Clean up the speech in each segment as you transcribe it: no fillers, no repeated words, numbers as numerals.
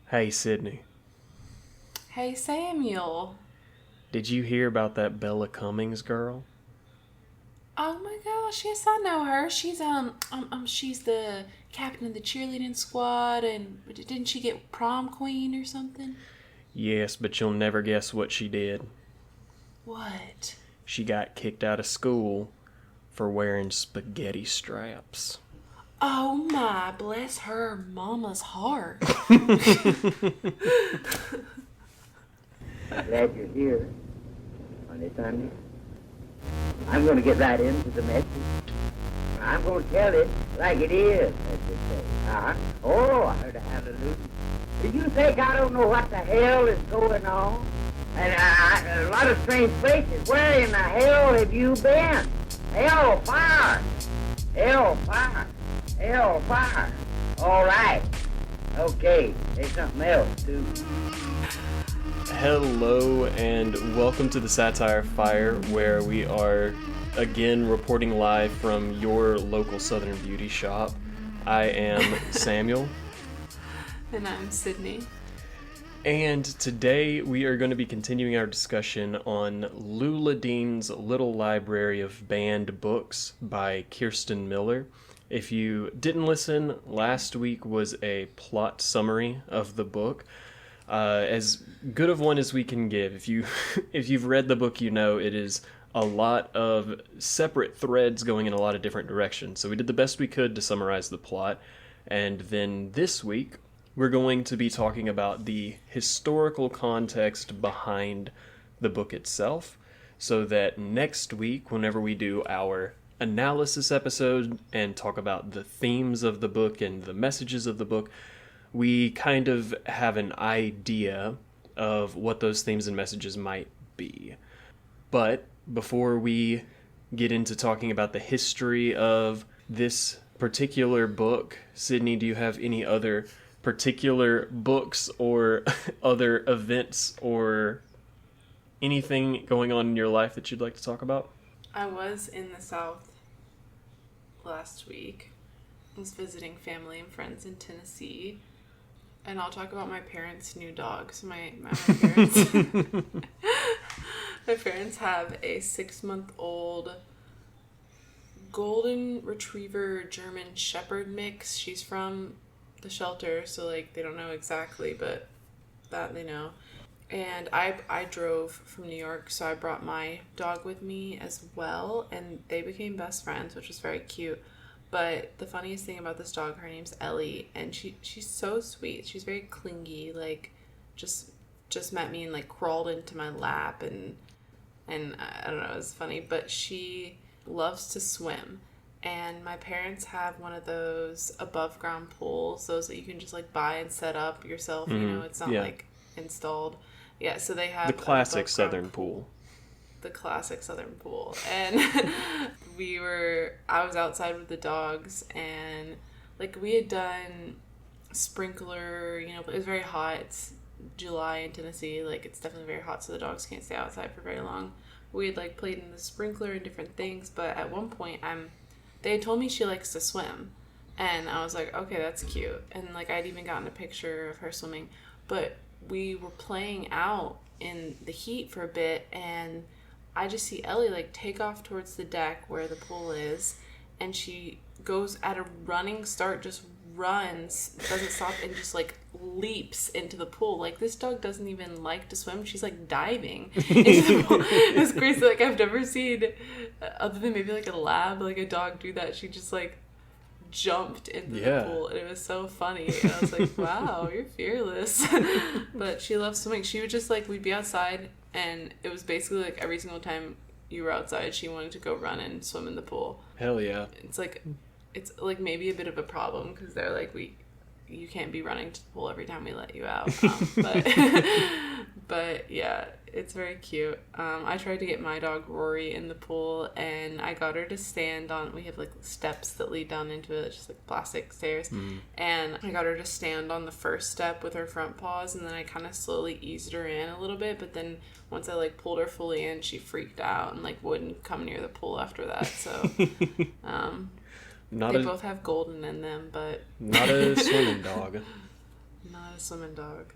Hey, Sydney. Hey Samuel. Did you hear about that Bella Cummings girl? Oh my gosh, yes I know her. She's the captain of the cheerleading squad and didn't she get prom queen or something? Yes, but you'll never guess what she did. What? She got kicked out of school for wearing spaghetti straps. Oh my, bless her mama's heart. Glad you're here on this Sunday. I'm going to get right into the message. I'm going to tell it like it is, as they say. Oh, I heard a hallelujah. Did you think I don't know what the hell is going on? And a lot of strange places. Where in the hell have you been? Hell fire! Hell fire! Hell fire! All right. Okay, there's something else, too. Hello, and welcome to the Satire Fire, where we are again reporting live from your local Southern beauty shop. I am Samuel. And I'm Sydney. And today we are going to be continuing our discussion on Lula Dean's Little Library of Banned Books by Kirsten Miller. If you didn't listen, last week was a plot summary of the book. As good of one as we can give. If you've read the book, you know it is a lot of separate threads going in a lot of different directions. So we did the best we could to summarize the plot. And then this week, we're going to be talking about the historical context behind the book itself, so that next week, whenever we do our analysis episode and talk about the themes of the book and the messages of the book, we kind of have an idea of what those themes and messages might be. But before we get into talking about the history of this particular book, Sydney, do you have any other particular books or other events or anything going on in your life that you'd like to talk about? I was in the South last week. I was visiting family and friends in Tennessee. And I'll talk about my parents' new dog. So my parents, my parents have a 6-month-old golden retriever German shepherd mix. She's from the shelter, so like they don't know exactly, but that they know. And I drove from New York, so I brought my dog with me as well, and they became best friends, which was very cute. But the funniest thing about this dog, her name's Ellie, and she's so sweet. She's very clingy, like just met me and like crawled into my lap, and I don't know, it was funny. But she loves to swim, and my parents have one of those above ground pools, those that you can just like buy and set up yourself. You know, it's not like installed. Yeah, so they have the classic Southern pool. The classic Southern pool. And I was outside with the dogs, and like we had done sprinkler, you know, but it was very hot. It's July in Tennessee, like it's definitely very hot, so the dogs can't stay outside for very long. We had like played in the sprinkler and different things, but at one point they had told me she likes to swim, and I was like, okay, that's cute. And like I'd even gotten a picture of her swimming, but we were playing out in the heat for a bit, and I just see Ellie like take off towards the deck where the pool is, and she goes at a running start, just runs, doesn't stop, and just like leaps into the pool. Like this dog doesn't even like to swim. She's like diving into the pool. It was crazy. Like I've never seen, other than maybe like a lab, like a dog do that. She just like jumped into the pool, and it was so funny. And I was like, wow, you're fearless. But she loves swimming. She would just like, we'd be outside, and it was basically like every single time you were outside, she wanted to go run and swim in the pool. Hell yeah. It's like maybe a bit of a problem, because they're like, you can't be running to the pool every time we let you out. But yeah, it's very cute. I tried to get my dog Rory in the pool, and I got her to stand on, we have like steps that lead down into it, just like plastic stairs. And I got her to stand on the first step with her front paws, and then I kind of slowly eased her in a little bit, but then once I like pulled her fully in, she freaked out and like wouldn't come near the pool after that. So they both have golden in them, but not a swimming dog. Not a swimming dog.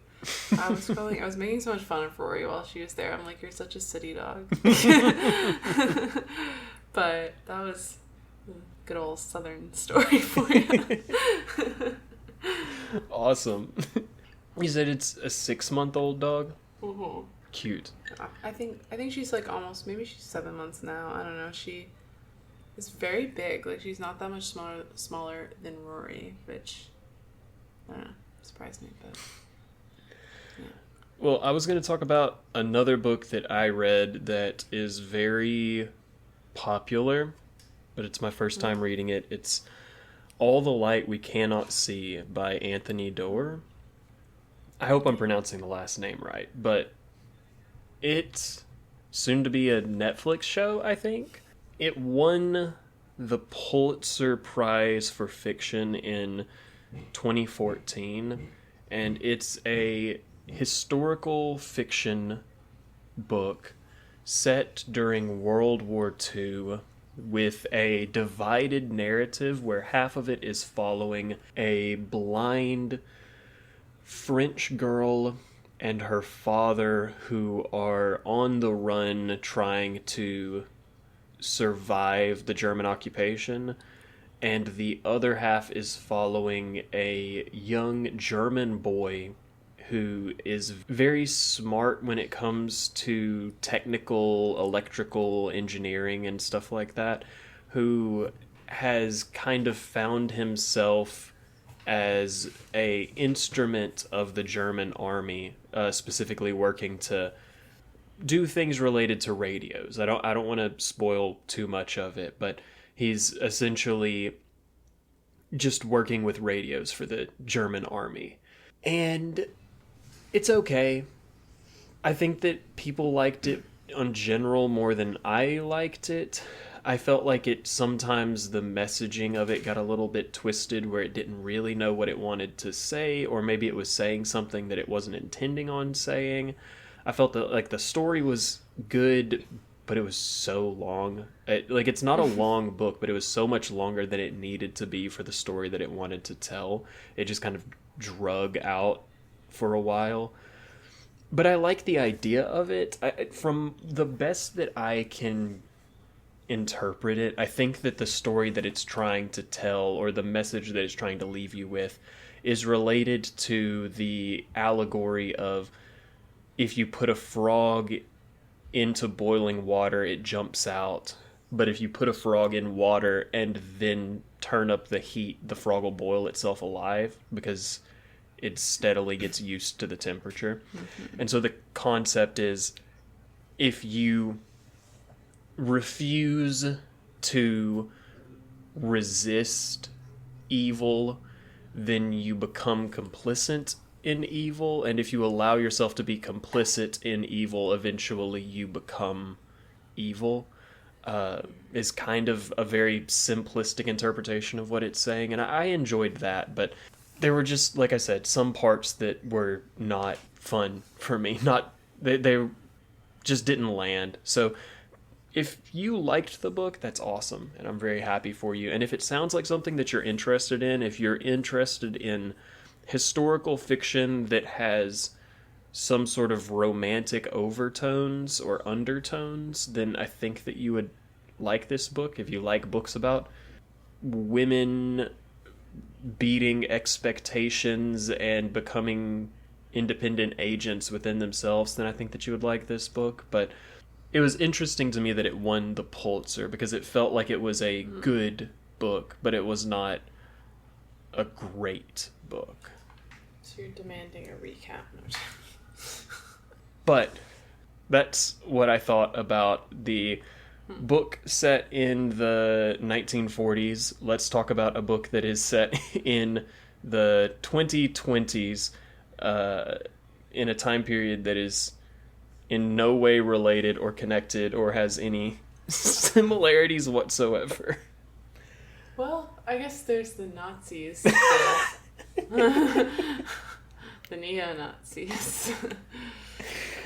I was making so much fun of Rory while she was there. I'm like, you're such a city dog. But that was a good old southern story for you. Awesome. You said it's a 6-month-old dog? Mm-hmm. Cute. I think she's like almost, maybe she's 7 months now. I don't know. She is very big. Like, she's not that much smaller than Rory, which, I don't know, surprised me, but yeah. Well, I was going to talk about another book that I read that is very popular, but it's my first time reading it. It's All the Light We Cannot See by Anthony Doerr. I hope I'm pronouncing the last name right, but it's soon to be a Netflix show, I think. It won the Pulitzer Prize for Fiction in 2014, and it's a historical fiction book set during World War II with a divided narrative where half of it is following a blind French girl and her father who are on the run trying to survive the German occupation, and the other half is following a young German boy who is very smart when it comes to technical electrical engineering and stuff like that, who has kind of found himself as a instrument of the German army, specifically working to do things related to radios. I don't want to spoil too much of it, but he's essentially just working with radios for the German army. And it's okay. I think that people liked it in general more than I liked it. I felt like sometimes the messaging of it got a little bit twisted where it didn't really know what it wanted to say, or maybe it was saying something that it wasn't intending on saying. I felt that like the story was good, but it was so long. It's not a long book, but it was so much longer than it needed to be for the story that it wanted to tell. It just kind of drug out for a while. But I like the idea of it. From the best that I can interpret it, I think that the story that it's trying to tell, or the message that it's trying to leave you with, is related to the allegory of if you put a frog into boiling water, it jumps out. But if you put a frog in water and then turn up the heat, the frog will boil itself alive because it steadily gets used to the temperature. Mm-hmm. And so the concept is, if you refuse to resist evil, then you become complicit in evil, and if you allow yourself to be complicit in evil, eventually you become evil. Is kind of a very simplistic interpretation of what it's saying, and I enjoyed that, but there were just, like I said, some parts that were not fun for me. They just didn't land. So if you liked the book, that's awesome, and I'm very happy for you. And if it sounds like something that you're interested in, if you're interested in historical fiction that has some sort of romantic overtones or undertones, then I think that you would like this book. If you like books about women beating expectations and becoming independent agents within themselves, then I think that you would like this book. But it was interesting to me that it won the Pulitzer, because it felt like it was a good book, but it was not a great book. So you're demanding a recap. But that's what I thought about the book set in the 1940s. Let's talk about a book that is set in the 2020s, in a time period that is in no way related or connected or has any similarities whatsoever. Well, I guess there's the Nazis. The neo-Nazis.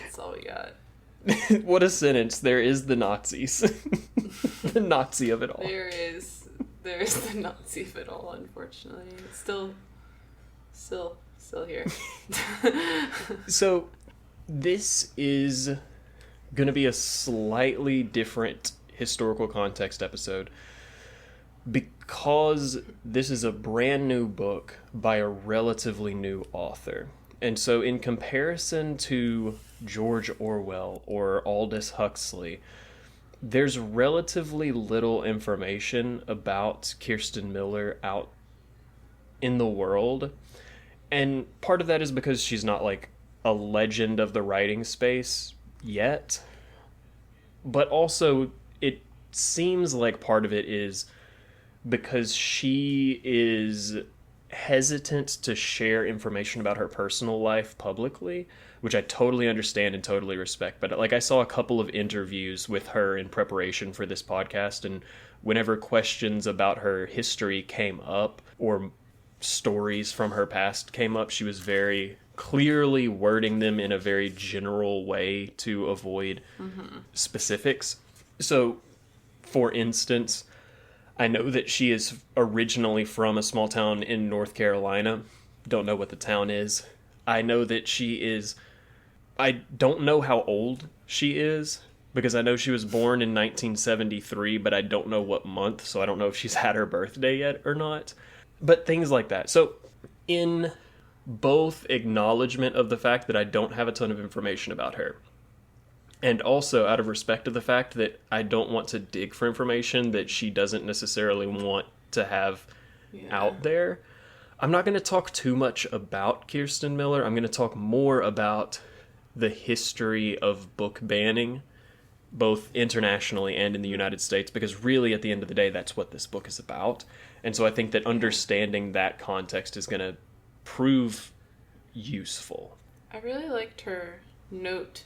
That's all we got. What a sentence. There is the Nazis. The Nazi of it all. There is the Nazi of it all, unfortunately. It's still Still here. So, this is going to be a slightly different historical context episode because this is a brand new book by a relatively new author. And so, in comparison to George Orwell or Aldous Huxley, there's relatively little information about Kirsten Miller out in the world. And part of that is because she's not like a legend of the writing space yet. But also, it seems like part of it is because she is hesitant to share information about her personal life publicly, which I totally understand and totally respect. But like, I saw a couple of interviews with her in preparation for this podcast, and whenever questions about her history came up or stories from her past came up, she was very clearly wording them in a very general way to avoid specifics. So, for instance, I know that she is originally from a small town in North Carolina. Don't know what the town is. I know that she is... I don't know how old she is, because I know she was born in 1973, but I don't know what month, so I don't know if she's had her birthday yet or not. But things like that. So, in both acknowledgement of the fact that I don't have a ton of information about her, and also out of respect of the fact that I don't want to dig for information that she doesn't necessarily want to have out there, I'm not going to talk too much about Kirsten Miller. I'm going to talk more about the history of book banning, both internationally and in the United States, because really, at the end of the day, that's what this book is about. And so I think that understanding that context is going to prove useful. I really liked her note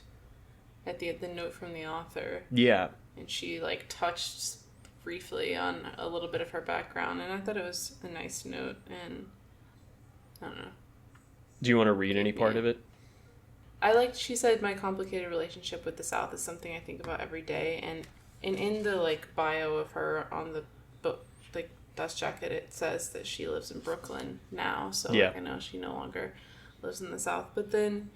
at the note from the author. Yeah. And she like touched briefly on a little bit of her background, and I thought it was a nice note. And I don't know. Do you want to read any part of it? I liked, she said, my complicated relationship with the South is something I think about every day. And in the like bio of her on the book, like dust jacket, it says that she lives in Brooklyn now. So like, I know she no longer lives in the South. But then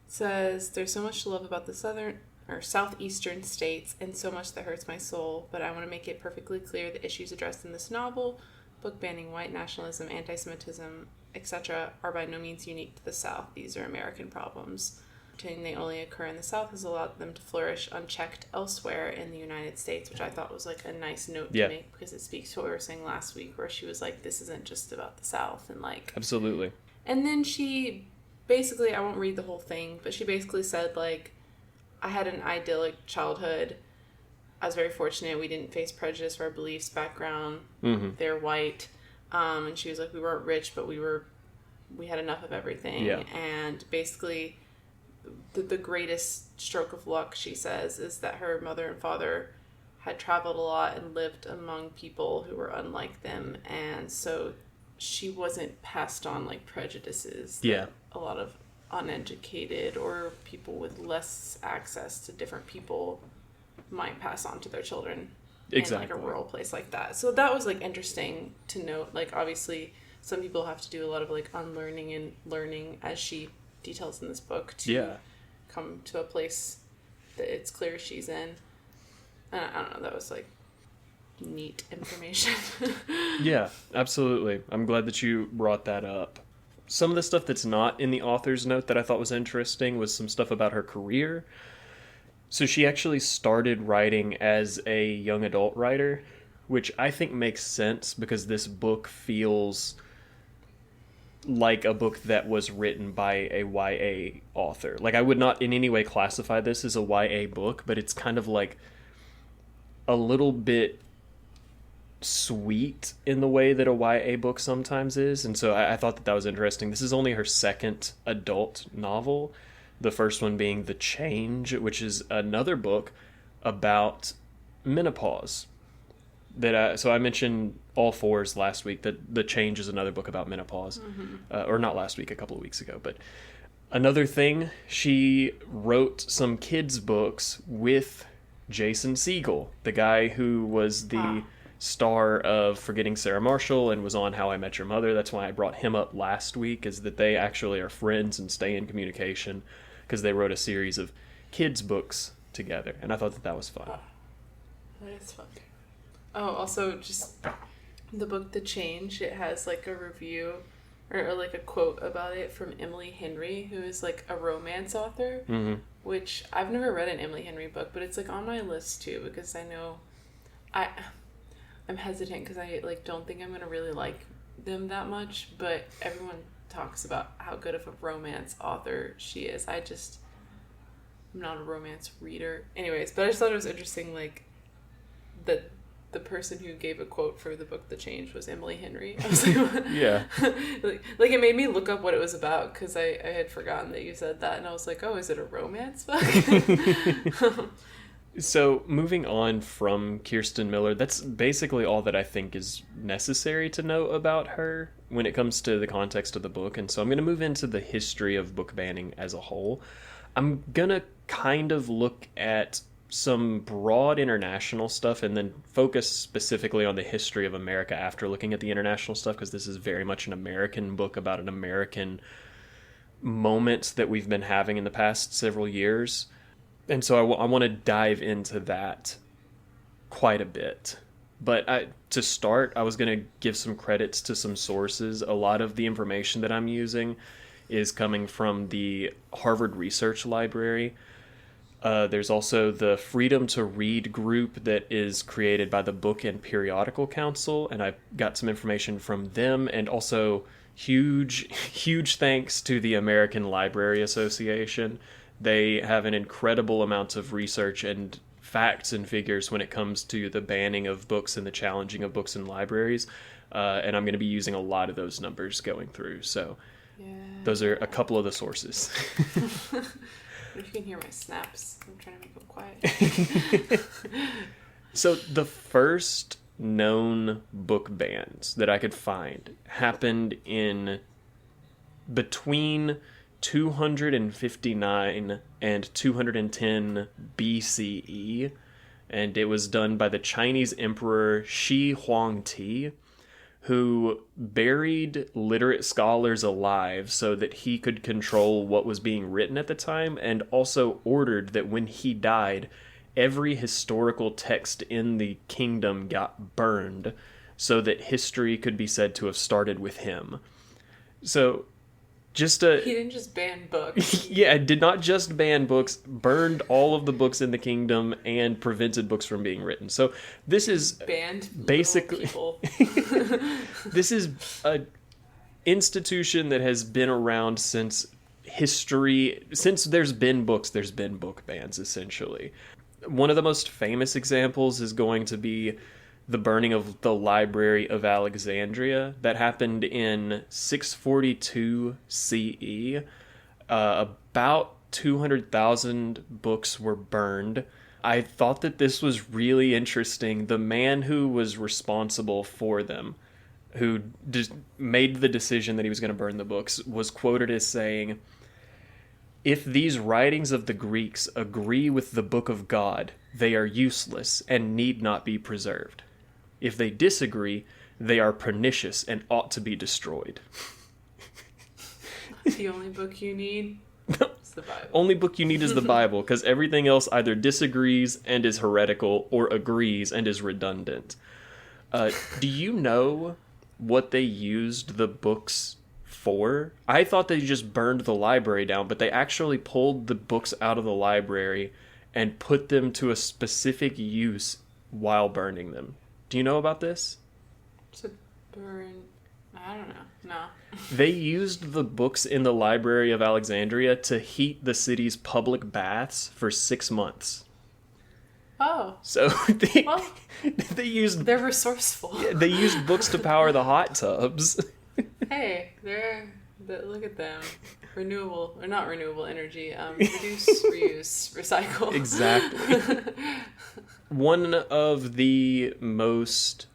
it says, there's so much to love about the southern or southeastern states and so much that hurts my soul. But I want to make it perfectly clear the issues addressed in this novel, book banning, white nationalism, anti-Semitism, etc., are by no means unique to the South. These are American problems. Pretending they only occur in the South has allowed them to flourish unchecked elsewhere in the United States, which I thought was like a nice note to make, because it speaks to what we were saying last week, where she was like, this isn't just about the South, and like... Absolutely. And then she basically, I won't read the whole thing, but she basically said, like, I had an idyllic childhood. I was very fortunate. We didn't face prejudice for our beliefs, background. They're white. And she was like, we weren't rich, but we had enough of everything. Yeah. And basically, the greatest stroke of luck, she says, is that her mother and father had traveled a lot and lived among people who were unlike them. And so she wasn't passed on like prejudices that a lot of uneducated or people with less access to different people might pass on to their children. Exactly. In like a rural place like that. So that was like interesting to note. Like obviously some people have to do a lot of like unlearning and learning, as she details in this book, to come to a place that it's clear she's in. And I don't know, that was like neat information. Yeah, absolutely. I'm glad that you brought that up. Some of the stuff that's not in the author's note that I thought was interesting was some stuff about her career. So she actually started writing as a young adult writer, which I think makes sense because this book feels like a book that was written by a YA author. Like, I would not in any way classify this as a YA book, but it's kind of like a little bit sweet in the way that a YA book sometimes is. And so I thought that was interesting. This is only her second adult novel. The first one being The Change, which is another book about menopause. So I mentioned All Fours last week, that The Change is another book about menopause. Or not last week, a couple of weeks ago. But another thing, she wrote some kids' books with Jason Segel, the guy who was the star of Forgetting Sarah Marshall and was on How I Met Your Mother. That's why I brought him up last week, is that they actually are friends and stay in communication because they wrote a series of kids' books together, and I thought that was fun. That is fun. Oh, also, just the book The Change, it has like a review or like a quote about it from Emily Henry, who is like a romance author, which I've never read an Emily Henry book, but it's like on my list too, because I know I'm hesitant because I like don't think I'm going to really like them that much, but everyone talks about how good of a romance author she is. I'm not a romance reader. Anyways, but I just thought it was interesting, like, that the person who gave a quote for the book The Change was Emily Henry. I was like, yeah. like it made me look up what it was about, because I had forgotten that you said that, and I was like, oh, is it a romance book? So, moving on from Kirsten Miller, that's basically all that I think is necessary to know about her when it comes to the context of the book. And so I'm going to move into the history of book banning as a whole. I'm going to kind of look at some broad international stuff and then focus specifically on the history of America after looking at the international stuff, because this is very much an American book about an American moment that we've been having in the past several years. And so I want to dive into that quite a bit. But to start, I was going to give some credits to some sources. A lot of the information that I'm using is coming from the Harvard Research Library. There's also the Freedom to Read group that is created by the Book and Periodical Council, and I got some information from them, and also huge thanks to the American Library Association. They have an incredible amount of research and facts and figures when it comes to the banning of books and the challenging of books in libraries. And I'm going to be using a lot of those numbers going through. So those are a couple of the sources. If you can hear my snaps, I'm trying to make them quiet. So the first known book bans that I could find happened in between 259 and 210 BCE, and it was done by the Chinese Emperor Shi Huangti, who buried literate scholars alive so that he could control what was being written at the time, and also ordered that when he died, every historical text in the kingdom got burned so that history could be said to have started with him. So he didn't just ban books. Yeah, did not just ban books, burned all of the books in the kingdom and prevented books from being written. So this is banned basically people. This is a institution that has been around since history. Since there's been books, there's been book bans, essentially. One of the most famous examples is going to be the burning of the Library of Alexandria that happened in 642 CE. About 200,000 books were burned. I thought that this was really interesting. The man who was responsible for them, who just made the decision that he was going to burn the books, was quoted as saying, "If these writings of the Greeks agree with the Book of God, they are useless and need not be preserved. If they disagree, they are pernicious and ought to be destroyed." The only book you need is the Bible. Only book you need is the Bible, because everything else either disagrees and is heretical or agrees and is redundant. Do you know what they used the books for? I thought they just burned the library down, but they actually pulled the books out of the library and put them to a specific use while burning them. Do you know about this? To burn... I don't know. No. They used the books in the Library of Alexandria to heat the city's public baths for 6 months. Oh. So they used... They're resourceful. Yeah, they used books to power the hot tubs. Hey, look at them. Renewable, or not renewable energy. Reduce, reuse, recycle. Exactly. One of the most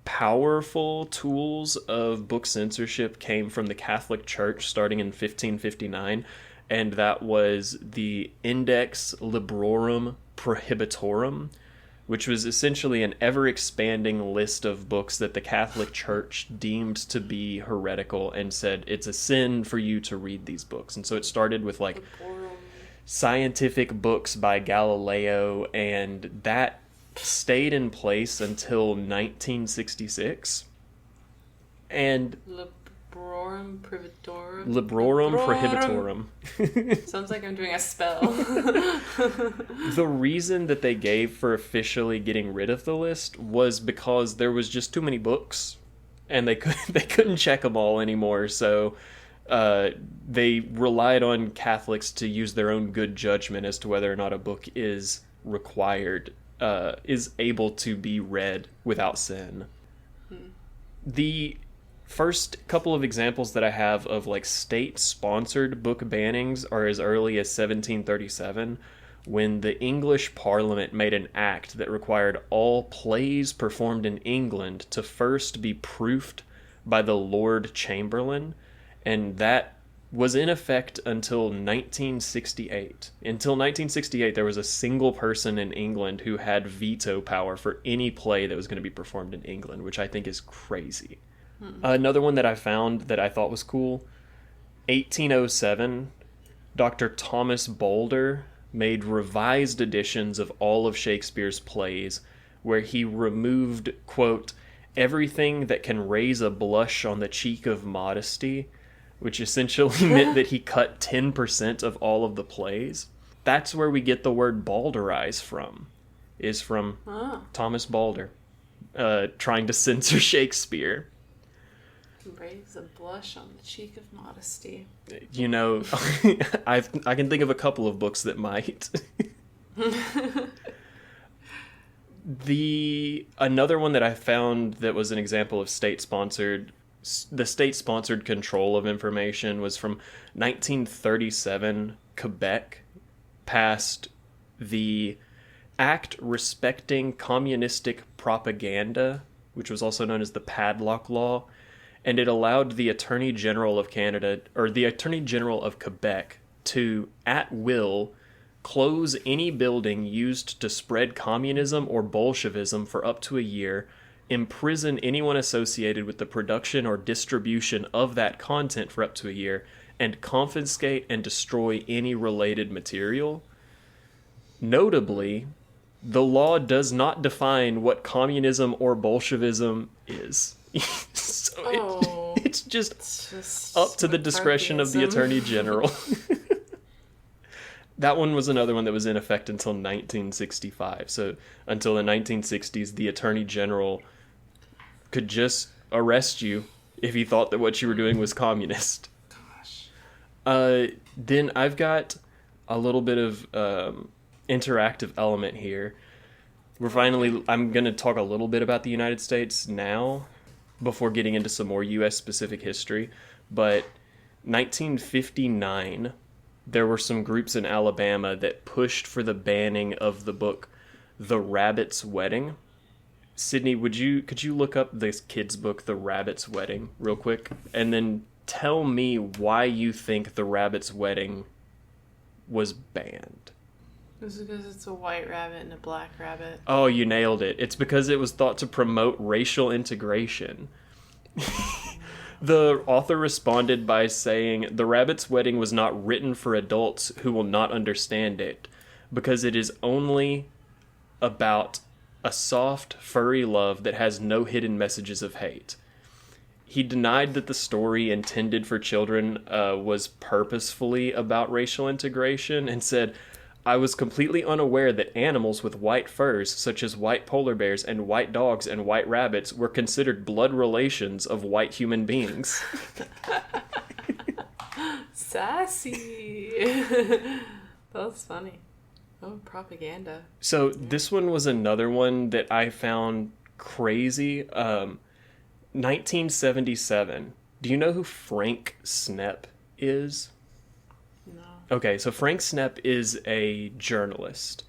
powerful tools of book censorship came from the Catholic Church starting in 1559, and that was the Index Librorum Prohibitorum, which was essentially an ever-expanding list of books that the Catholic Church deemed to be heretical and said it's a sin for you to read these books. And so it started with like scientific books by Galileo, and that stayed in place until 1966. And Librorum Prohibitorum. Librorum Prohibitorum. Sounds like I'm doing a spell. The reason that they gave for officially getting rid of the list was because there was just too many books, and they couldn't check them all anymore. So they relied on Catholics to use their own good judgment as to whether or not a book is required, is able to be read without sin. The first couple of examples that I have of like state-sponsored book bannings are as early as 1737, when the English Parliament made an act that required all plays performed in England to first be proofed by the Lord Chamberlain, and that was in effect until 1968. Until 1968, there was a single person in England who had veto power for any play that was going to be performed in England, which I think is crazy. Another one that I found that I thought was cool, 1807, Dr. Thomas Boulder made revised editions of all of Shakespeare's plays, where he removed, quote, everything that can raise a blush on the cheek of modesty, which essentially meant that he cut 10% of all of the plays. That's where we get the word balderize from, is from Thomas Boulder, trying to censor Shakespeare. Raise a blush on the cheek of modesty. You know, I can think of a couple of books that might. Another one that I found that was an example of state-sponsored control of information was from 1937. Quebec passed the Act Respecting Communistic Propaganda, which was also known as the Padlock Law, and it allowed the Attorney General of Canada, or the Attorney General of Quebec, to, at will, close any building used to spread communism or Bolshevism for up to a year, imprison anyone associated with the production or distribution of that content for up to a year, and confiscate and destroy any related material. Notably, the law does not define what communism or Bolshevism is. So it's just up to the discretion of the Attorney General. That one was another one that was in effect until 1965. So until the 1960s, the Attorney General could just arrest you if he thought that what you were doing was communist. Gosh. Then I've got a little bit of interactive element here. I'm going to talk a little bit about the United States now, before getting into some more U.S.-specific history. But 1959, there were some groups in Alabama that pushed for the banning of the book The Rabbit's Wedding. Sydney, could you look up this kid's book, The Rabbit's Wedding, real quick? And then tell me why you think The Rabbit's Wedding was banned. Is it because it's a white rabbit and a black rabbit? Oh, you nailed it. It's because it was thought to promote racial integration. The author responded by saying, The Rabbit's Wedding was not written for adults who will not understand it, because it is only about a soft, furry love that has no hidden messages of hate. He denied that the story intended for children was purposefully about racial integration, and said, I was completely unaware that animals with white furs, such as white polar bears and white dogs and white rabbits, were considered blood relations of white human beings. Sassy. That was funny. Oh, propaganda. So this one was another one that I found crazy. 1977. Do you know who Frank Snepp is? No. Okay, so Frank Snepp is a journalist.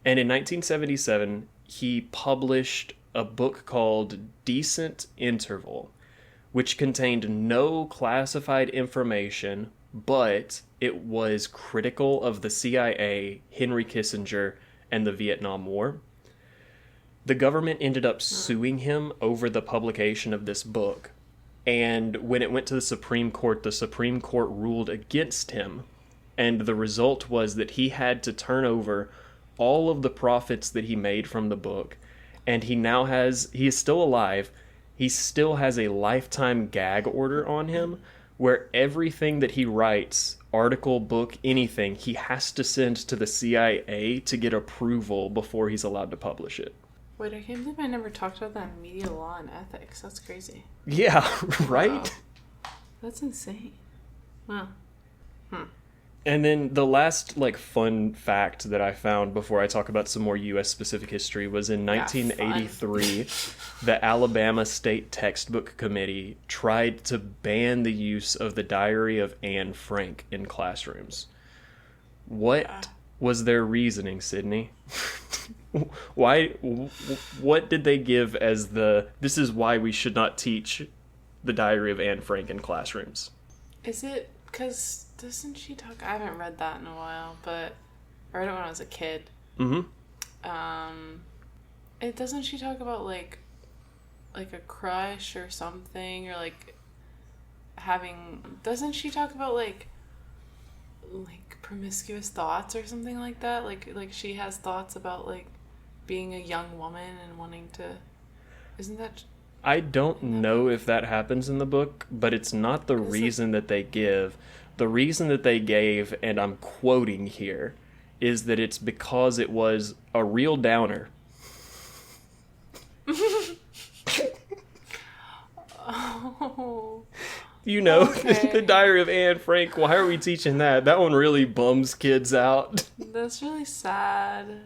And in 1977, he published a book called Decent Interval, which contained no classified information, but it was critical of the CIA, Henry Kissinger, and the Vietnam War. The government ended up suing him over the publication of this book. And when it went to the Supreme Court ruled against him. And the result was that he had to turn over all of the profits that he made from the book. And he is still alive. He still has a lifetime gag order on him where everything that he writes, article, book, anything, he has to send to the CIA to get approval before he's allowed to publish it. Wait, I can't believe I never talked about that in media law and ethics. That's crazy. Yeah, right? Wow. That's insane. Wow. And then the last, fun fact that I found before I talk about some more U.S.-specific history was in 1983, the Alabama State Textbook Committee tried to ban the use of the Diary of Anne Frank in classrooms. What was their reasoning, Sydney? What did they give as this is why we should not teach the Diary of Anne Frank in classrooms? Is it because, doesn't she talk, I haven't read that in a while, but I read it when I was a kid. Mm-hmm. Doesn't she talk about, like a crush or something, or, doesn't she talk about, like promiscuous thoughts or something like that? Like she has thoughts about, being a young woman and wanting to... Isn't that... I don't know if that happens in the book, but it's not the reason that they give. The reason that they gave, and I'm quoting here, is that it's because it was a real downer. Oh... You know, okay. The Diary of Anne Frank, why are we teaching that? That one really bums kids out. That's really sad.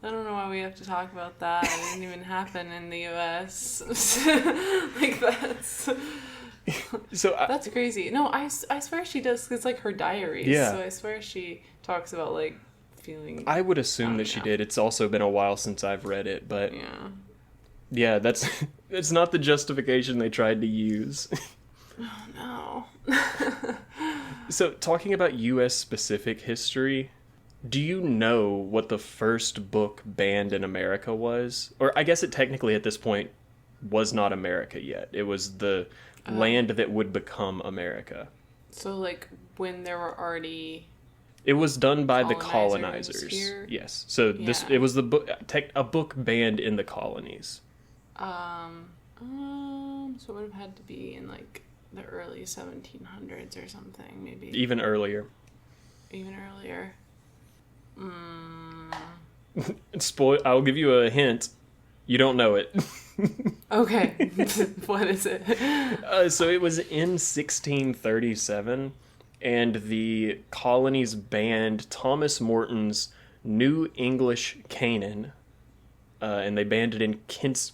I don't know why we have to talk about that. It didn't even happen in the U.S. That's crazy. No, I swear she does, because it's her diaries. Yeah. So I swear she talks about, feeling... I would assume that she did. It's also been a while since I've read it, but... Yeah, that's not the justification they tried to use. Oh, no. So, talking about U.S.-specific history, do you know what the first book banned in America was? Or I guess it technically at this point was not America yet. It was the land that would become America. So, when there were already... It was done by the colonizers. Here? Yes. So it was a book banned in the colonies. So it would have had to be in the early 1700s or something, maybe. Even earlier. I'll give you a hint. You don't know it. Okay. What is it? So it was in 1637, and the colonies banned Thomas Morton's New English Canaan, and they banned it in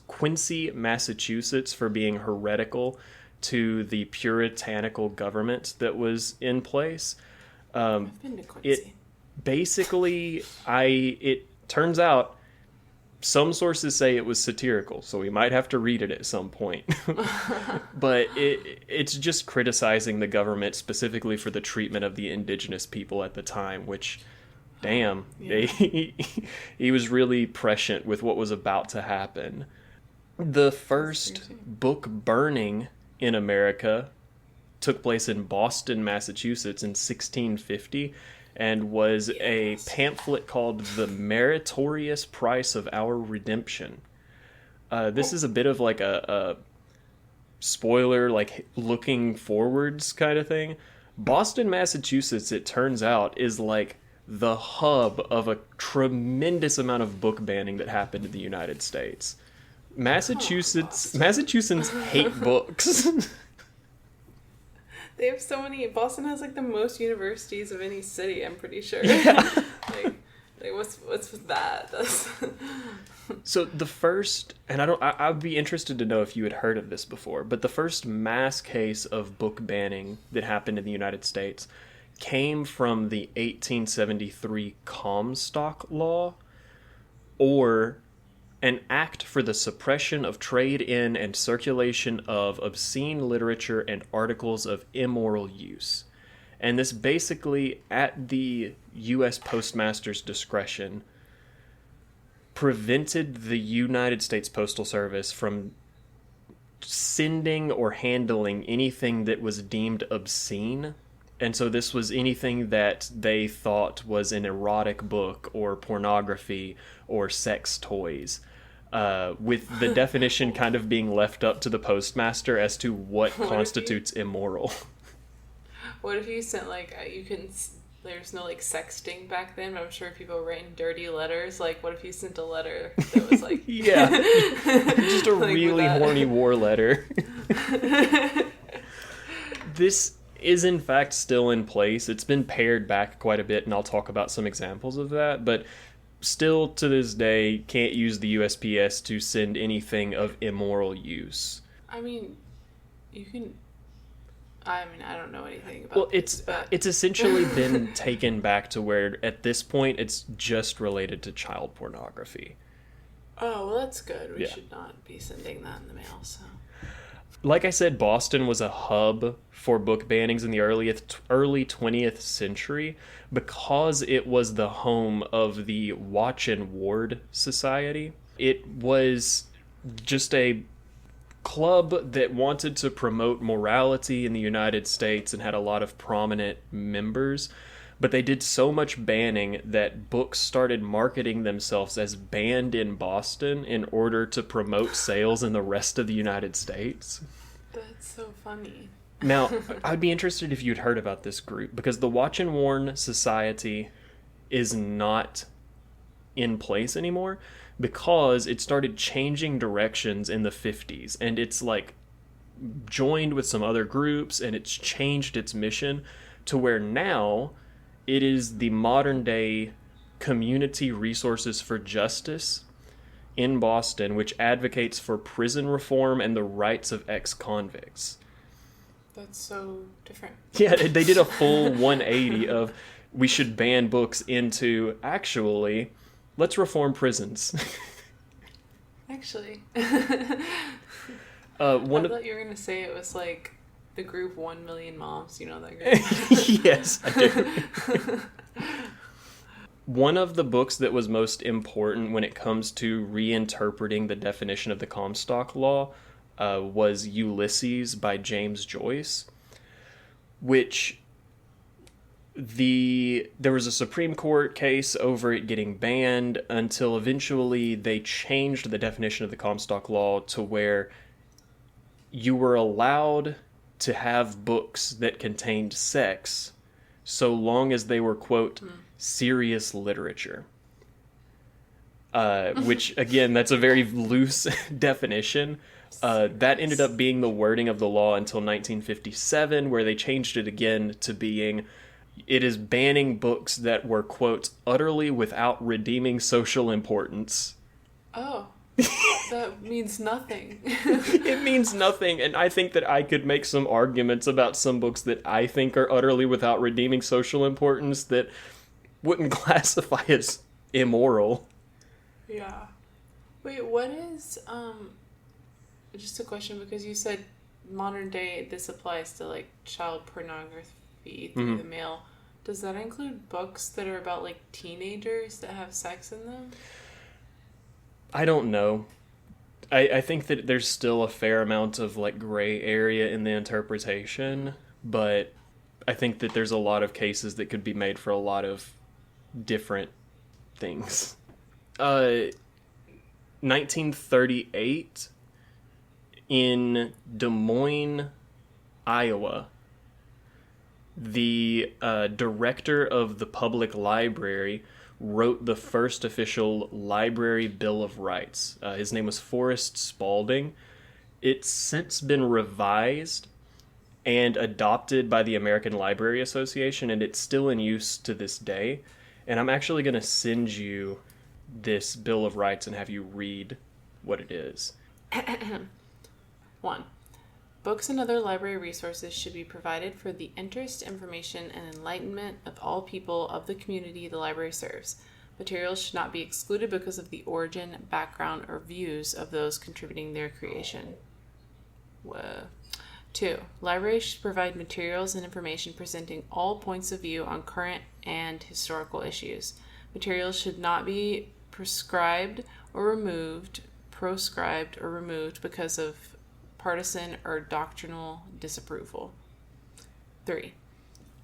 Quincy, Massachusetts for being heretical to the puritanical government that was in place. I've been to Quincy. It turns out some sources say it was satirical, so we might have to read it at some point. But it's just criticizing the government specifically for the treatment of the indigenous people at the time, which, damn, yeah. He was really prescient with what was about to happen. The first book burning in America took place in Boston, Massachusetts in 1650, and was a pamphlet called The Meritorious Price of Our Redemption. This is a bit of a spoiler, looking forwards kind of thing. Boston, Massachusetts, it turns out, is the hub of a tremendous amount of book banning that happened in the United States. Massachusetts hate books. They have so many. Boston has the most universities of any city, I'm pretty sure. Yeah. What's with that? So the first, and I'd be interested to know if you had heard of this before, but the first mass case of book banning that happened in the United States came from the 1873 Comstock Law, or an act for the suppression of trade in and circulation of obscene literature and articles of immoral use. And this basically, at the U.S. Postmaster's discretion, prevented the United States Postal Service from sending or handling anything that was deemed obscene. And so this was anything that they thought was an erotic book or pornography or sex toys, with the definition kind of being left up to the postmaster as to what constitutes immoral. What if you sent, like, there's no, like, sexting back then, but I'm sure people were writing dirty letters. Like, what if you sent a letter that was, like... Yeah. Just a like really horny war letter. This is, in fact, still in place. It's been pared back quite a bit, and I'll talk about some examples of that. But still, to this day, can't use the USPS to send anything of immoral use. I mean, you can... I don't know anything about it's essentially been taken back to where, at this point, it's just related to child pornography. Oh, well, that's good. We should not be sending that in the mail, so... Like I said, Boston was a hub for book bannings in the early 20th century because it was the home of the Watch and Ward Society. It was just a club that wanted to promote morality in the United States and had a lot of prominent members, but they did so much banning that books started marketing themselves as banned in Boston in order to promote sales in the rest of the United States. That's so funny. Now, I'd be interested if you'd heard about this group, because the Watch and Warn Society is not in place anymore because it started changing directions in the 50s, and it's like joined with some other groups, and it's changed its mission to where now it is the modern day Community Resources for Justice in Boston, which advocates for prison reform and the rights of ex-convicts. That's so different. Yeah, they did a full 180 of we should ban books into actually, let's reform prisons. Actually. I thought you were going to say it was like the group 1 Million Moms. You know that group? Yes, I do. One of the books that was most important when it comes to reinterpreting the definition of the Comstock Law was Ulysses by James Joyce, which there was a Supreme Court case over it getting banned until eventually they changed the definition of the Comstock Law to where you were allowed to have books that contained sex so long as they were, quote, serious literature. Which, again, that's a very loose definition. That ended up being the wording of the law until 1957, where they changed it again to being, it is banning books that were, quote, utterly without redeeming social importance. Oh, that means nothing. It means nothing, and I think that I could make some arguments about some books that I think are utterly without redeeming social importance that wouldn't classify as immoral. Yeah. Wait, what is, just a question, because you said modern day, this applies to, like, child pornography through the mail. Does that include books that are about, like, teenagers that have sex in them? I don't know. I think that there's still a fair amount of, like, gray area in the interpretation, but I think that there's a lot of cases that could be made for a lot of different things. 1938, in Des Moines, Iowa, the director of the public library wrote the first official library bill of rights. His name was Forrest Spaulding. It's since been revised and adopted by the American Library Association, and it's still in use to this day. And I'm actually going to send you this Bill of Rights and have you read what it is. 1. Books and other library resources should be provided for the interest, information, and enlightenment of all people of the community the library serves. Materials should not be excluded because of the origin, background, or views of those contributing their creation. 2. Libraries should provide materials and information presenting all points of view on current and historical issues. Materials should not be prescribed or removed, proscribed or removed because of partisan or doctrinal disapproval. 3.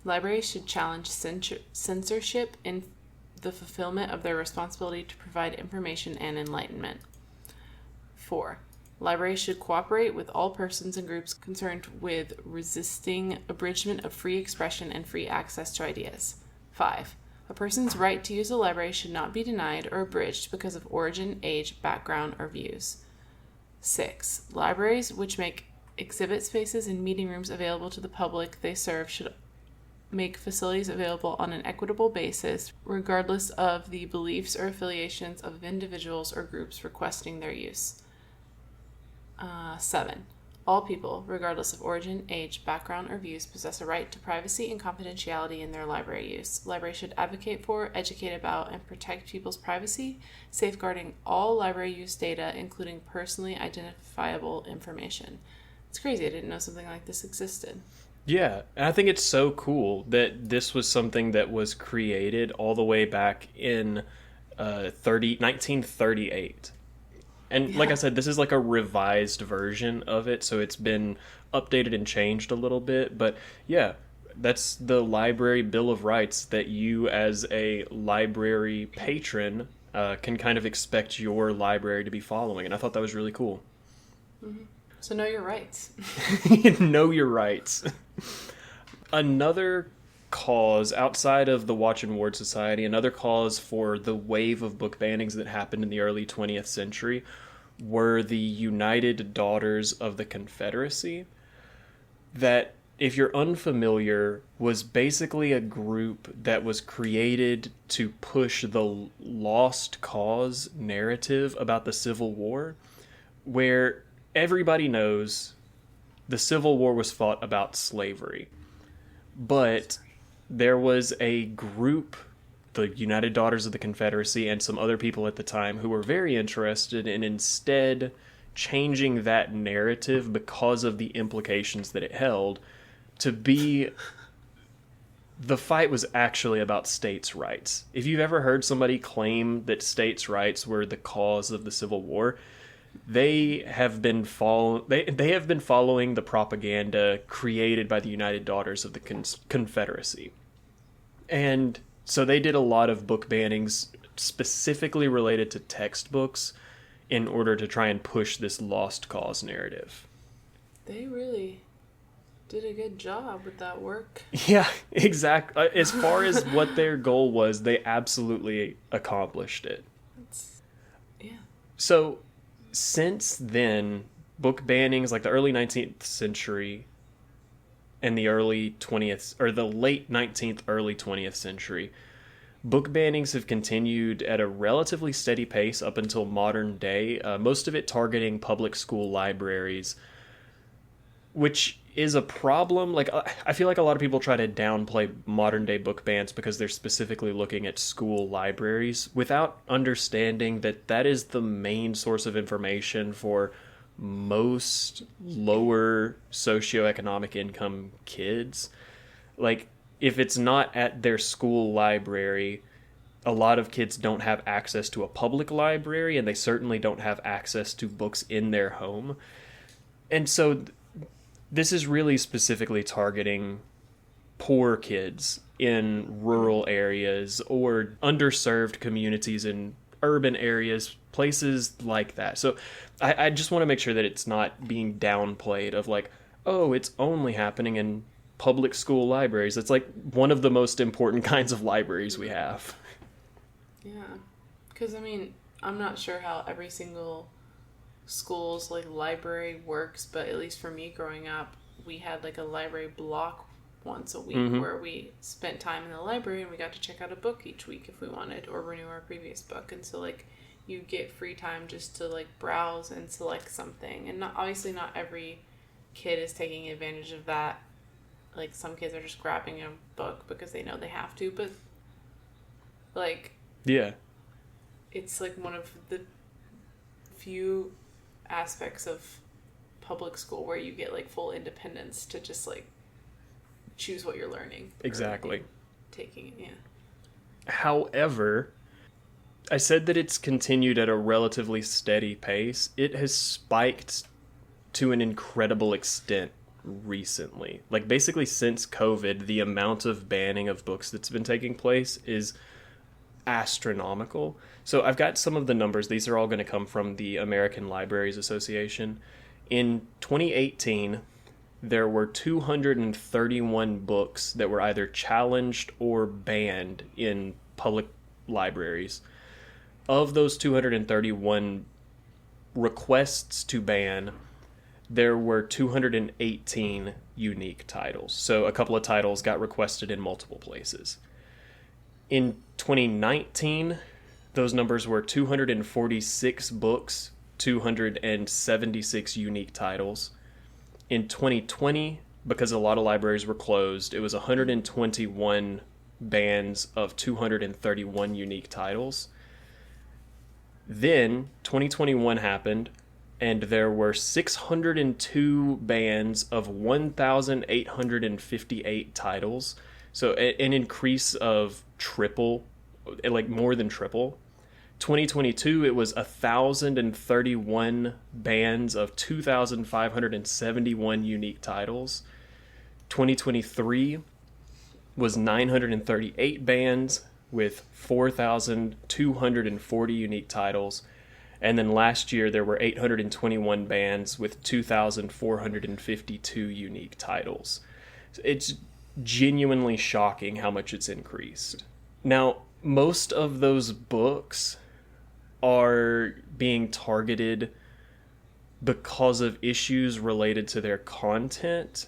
Libraries should challenge censorship in the fulfillment of their responsibility to provide information and enlightenment. 4. Libraries should cooperate with all persons and groups concerned with resisting abridgment of free expression and free access to ideas. 5. A person's right to use a library should not be denied or abridged because of origin, age, background, or views. 6. Libraries which make exhibit spaces and meeting rooms available to the public they serve should make facilities available on an equitable basis, regardless of the beliefs or affiliations of individuals or groups requesting their use. 7. All people, regardless of origin, age, background, or views, possess a right to privacy and confidentiality in their library use. Libraries should advocate for, educate about, and protect people's privacy, safeguarding all library use data, including personally identifiable information. It's crazy. I didn't know something like this existed. Yeah, and I think it's so cool that this was something that was created all the way back in 1938. And like I said, this is like a revised version of it, so it's been updated and changed a little bit. But yeah, that's the Library Bill of Rights that you as a library patron can kind of expect your library to be following. And I thought that was really cool. Mm-hmm. So know your rights. Know your rights. Another cause outside of the Watch and Ward Society, another cause for the wave of book bannings that happened in the early 20th century were the United Daughters of the Confederacy. That, if you're unfamiliar, was basically a group that was created to push the lost cause narrative about the Civil War, where everybody knows the Civil War was fought about slavery. But there was a group, the United Daughters of the Confederacy, and some other people at the time who were very interested in instead changing that narrative because of the implications that it held to be the fight was actually about states' rights. If you've ever heard somebody claim that states' rights were the cause of the Civil War, they have been following the propaganda created by the United Daughters of the Confederacy. And so they did a lot of book bannings specifically related to textbooks in order to try and push this lost cause narrative. They really did a good job with that work. Yeah, exactly. As far as what their goal was, they absolutely accomplished it. Yeah. So, since then, book bannings, like the early 19th century and the early 20th, or the late 19th, early 20th century, book bannings have continued at a relatively steady pace up until modern day, most of it targeting public school libraries, which is a problem. Like, I feel like a lot of people try to downplay modern day book bans because they're specifically looking at school libraries without understanding that that is the main source of information for most lower socioeconomic income kids. Like, if it's not at their school library, a lot of kids don't have access to a public library, and they certainly don't have access to books in their home. And so this is really specifically targeting poor kids in rural areas or underserved communities in urban areas, places like that. So I just want to make sure that it's not being downplayed of like, oh, it's only happening in public school libraries. It's like one of the most important kinds of libraries we have. Yeah. Because, I mean, I'm not sure how every single school's like library works, but at least for me growing up, we had like a library block once a week where we spent time in the library and we got to check out a book each week if we wanted or renew our previous book. And so like you get free time just to like browse and select something. And obviously not every kid is taking advantage of that. Like some kids are just grabbing a book because they know they have to, but like, yeah, it's like one of the few aspects of public school where you get like full independence to just like choose what you're learning. Exactly. Taking it, yeah. However, I said that it's continued at a relatively steady pace. It has spiked to an incredible extent recently. Like, basically since COVID, the amount of banning of books that's been taking place is astronomical. So I've got some of the numbers. These are all going to come from the American Libraries Association. In 2018, there were 231 books that were either challenged or banned in public libraries. Of those 231 requests to ban, there were 218 unique titles. So a couple of titles got requested in multiple places. In 2019, those numbers were 246 books, 276 unique titles. In 2020, because a lot of libraries were closed, it was 121 bans of 231 unique titles. Then 2021 happened, and there were 602 bans of 1,858 titles. So an increase of triple, like more than triple. 2022, it was 1,031 bans of 2,571 unique titles. 2023 was 938 bans with 4,240 unique titles. And then last year, there were 821 bans with 2,452 unique titles. It's genuinely shocking how much it's increased. Now, most of those books are being targeted because of issues related to their content,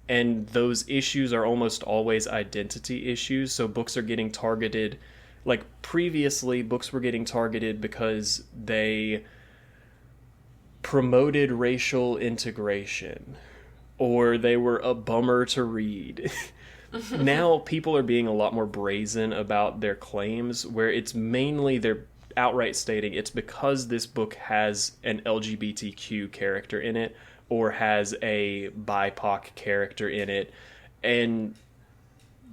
and those issues are almost always identity issues. So books are getting targeted, like previously books were getting targeted because they promoted racial integration or they were a bummer to read. Now people are being a lot more brazen about their claims, where it's mainly they're outright stating it's because this book has an LGBTQ character in it or has a BIPOC character in it, and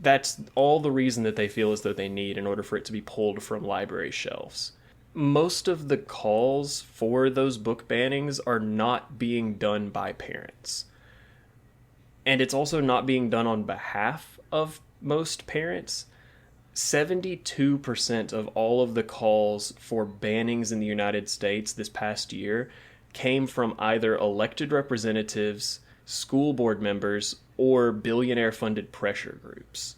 that's all the reason that they feel as though they need in order for it to be pulled from library shelves. Most of the calls for those book bannings are not being done by parents. And it's also not being done on behalf of most parents. 72% of all of the calls for bannings in the United States this past year came from either elected representatives, school board members, or billionaire-funded pressure groups.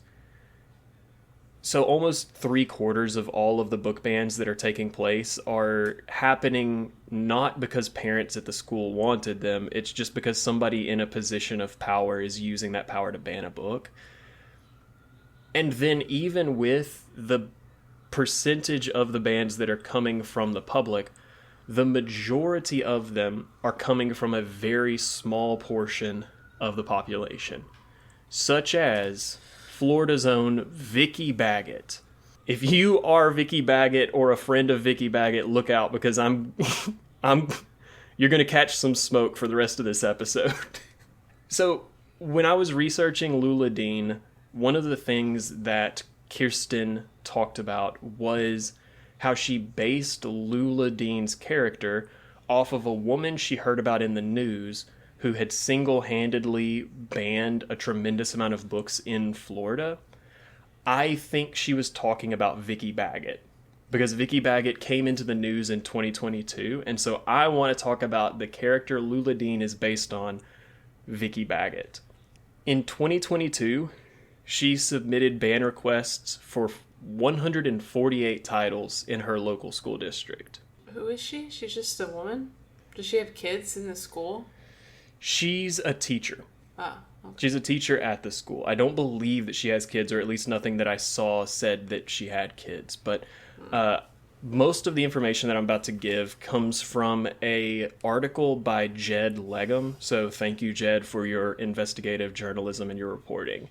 So almost 3/4 of all of the book bans that are taking place are happening not because parents at the school wanted them, it's just because somebody in a position of power is using that power to ban a book. And then even with the percentage of the bans that are coming from the public, the majority of them are coming from a very small portion of the population, such as Florida's own Vicki Baggett. If you are Vicki Baggett or a friend of Vicki Baggett, look out, because you're going to catch some smoke for the rest of this episode. So when I was researching Lula Dean, one of the things that Kirsten talked about was how she based Lula Dean's character off of a woman she heard about in the news who had single-handedly banned a tremendous amount of books in Florida. I think she was talking about Vicki Baggett, because Vicki Baggett came into the news in 2022, and so I want to talk about the character Lula Dean is based on, Vicki Baggett. In 2022, she submitted ban requests for 148 titles in her local school district. Who is she? She's just a woman? Does she have kids in the school? She's a teacher. Oh, okay. She's a teacher at the school. I don't believe that she has kids, or at least nothing that I saw said that she had kids. But most of the information that I'm about to give comes from a article by Jed Legum. So thank you, Jed, for your investigative journalism and your reporting.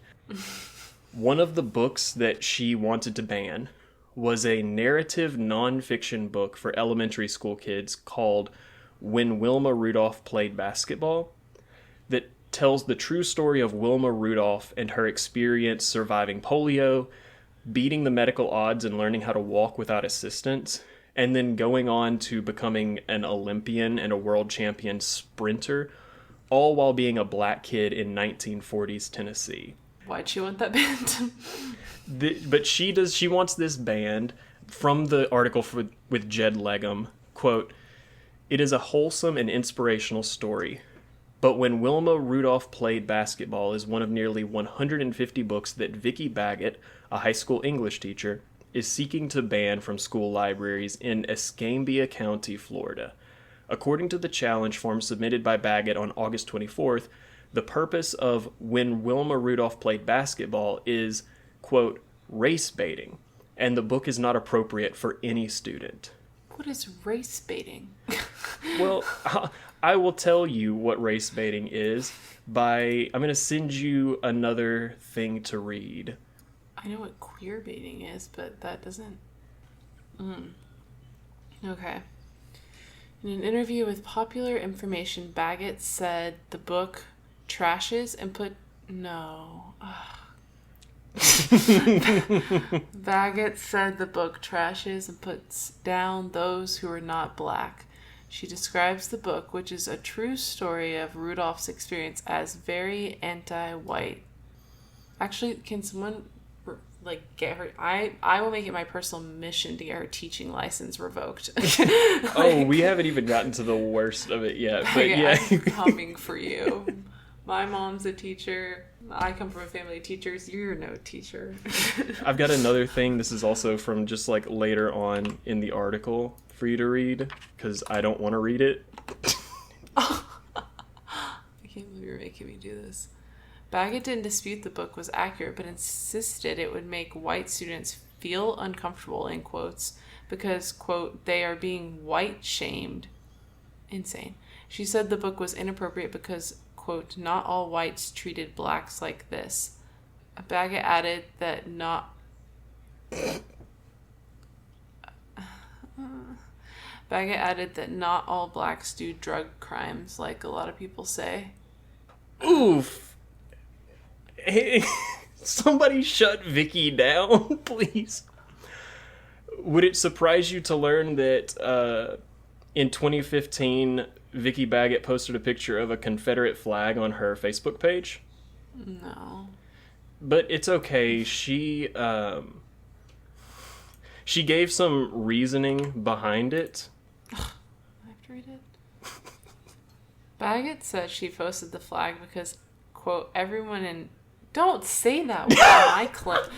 One of the books that she wanted to ban was a narrative nonfiction book for elementary school kids called When Wilma Rudolph Played Basketball, that tells the true story of Wilma Rudolph and her experience surviving polio, beating the medical odds and learning how to walk without assistance, and then going on to becoming an Olympian and a world champion sprinter, all while being a black kid in 1940s Tennessee. Why'd she want that band? But she wants this band. From the article with Jed Legum, quote, "It is a wholesome and inspirational story. But when Wilma Rudolph Played Basketball is one of nearly 150 books that Vicki Baggett, a high school English teacher, is seeking to ban from school libraries in Escambia County, Florida. According to the challenge form submitted by Baggett on August 24th, the purpose of When Wilma Rudolph Played Basketball is, quote, race baiting, and the book is not appropriate for any student." What is race baiting? Well, I will tell you what race baiting is I'm going to send you another thing to read. I know what queer baiting is, but that doesn't... Okay. In an interview with Popular Information, Baggett said the book trashes and put... No. Baggett said the book trashes and puts down those who are not black. She describes the book, which is a true story of Rudolph's experience, as very anti-white. Actually, can someone get her? I will make it my personal mission to get her teaching license revoked. We haven't even gotten to the worst of it yet, but yeah. I'm coming for you. My mom's a teacher. I come from a family of teachers. You're no teacher. I've got another thing. This is also from just later on in the article for you to read, because I don't want to read it. I can't believe you're making me do this. Baggett didn't dispute the book was accurate, but insisted it would make white students feel uncomfortable, in quotes, because, quote, they are being white shamed. Insane. She said the book was inappropriate because, quote, not all whites treated blacks like this. Baggett added that not all blacks do drug crimes, like a lot of people say. Oof. Hey, somebody shut Vicki down, please. Would it surprise you to learn that in 2015, Vicki Baggett posted a picture of a Confederate flag on her Facebook page? No. But it's okay. She gave some reasoning behind it. I have to read it. Baggett said she posted the flag because, quote, everyone in... Don't say that word in my clan.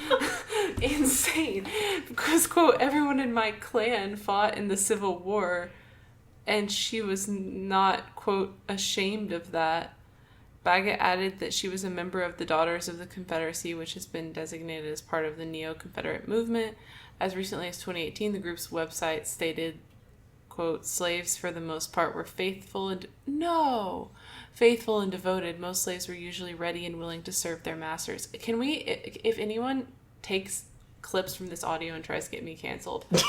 Insane. Because, quote, everyone in my clan fought in the Civil War, and she was not, quote, ashamed of that. Baggett added that she was a member of the Daughters of the Confederacy, which has been designated as part of the Neo-Confederate movement. As recently as 2018, the group's website stated, quote, slaves for the most part were faithful and devoted. Most slaves were usually ready and willing to serve their masters. Can we, if anyone takes clips from this audio and tries to get me canceled, I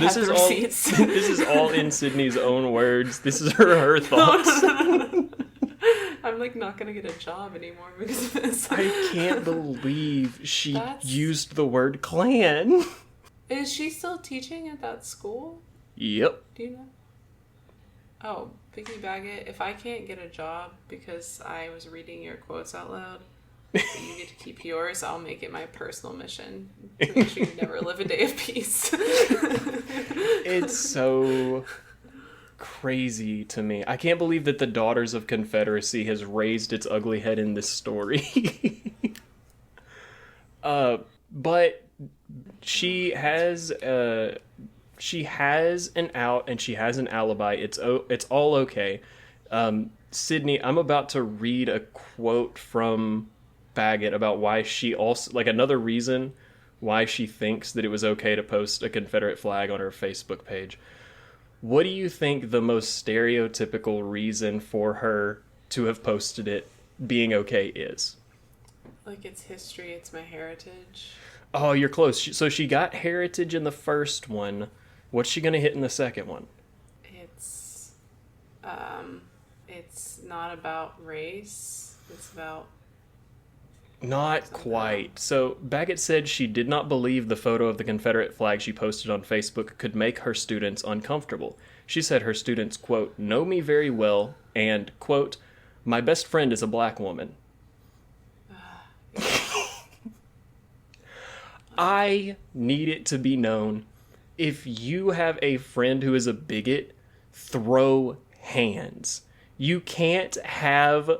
have the receipts. This is all in Sydney's own words. This is her thoughts. No. I'm not gonna get a job anymore because of this. I can't believe she used the word Klan. Is she still teaching at that school? Yep. Do you know? Oh, Vicki Baggett, if I can't get a job because I was reading your quotes out loud, but you get to keep yours, I'll make it my personal mission to make sure you never live a day of peace. It's so crazy to me. I can't believe that the Daughters of Confederacy has raised its ugly head in this story. But she has an out and she has an alibi. It's all okay. Sydney, I'm about to read a quote from Baggett about why she also, another reason why she thinks that it was okay to post a Confederate flag on her Facebook page. What do you think the most stereotypical reason for her to have posted it being okay is? It's history, it's my heritage. Oh, you're close. So she got heritage in the first one. What's she going to hit in the second one? It's not about race. It's about Not quite. So Baggett said she did not believe the photo of the Confederate flag she posted on Facebook could make her students uncomfortable. She said her students, quote, know me very well, and, quote, my best friend is a black woman. I need it to be known, if you have a friend who is a bigot, throw hands. You can't have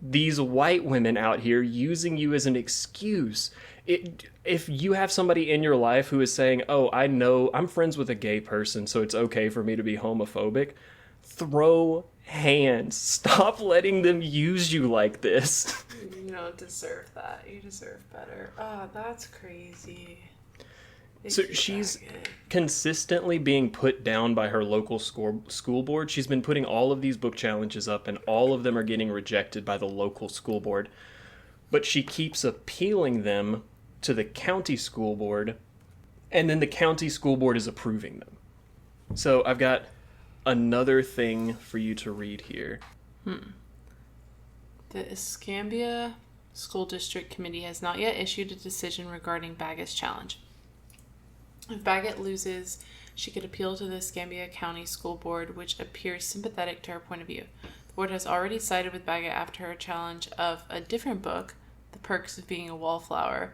these white women out here using you as an excuse. If you have somebody in your life who is saying, oh, I know I'm friends with a gay person, so it's okay for me to be homophobic, throw hands. Stop letting them use you like this. You don't deserve that. You deserve better. Oh, that's crazy. So she's consistently being put down by her local school board. She's been putting all of these book challenges up, and all of them are getting rejected by the local school board. But she keeps appealing them to the county school board, and then the county school board is approving them. So I've got another thing for you to read here. The Escambia School District Committee has not yet issued a decision regarding Baggett's challenge. If Baggett loses, she could appeal to the Escambia County School Board, which appears sympathetic to her point of view. The board has already sided with Baggett after her challenge of a different book, The Perks of Being a Wallflower,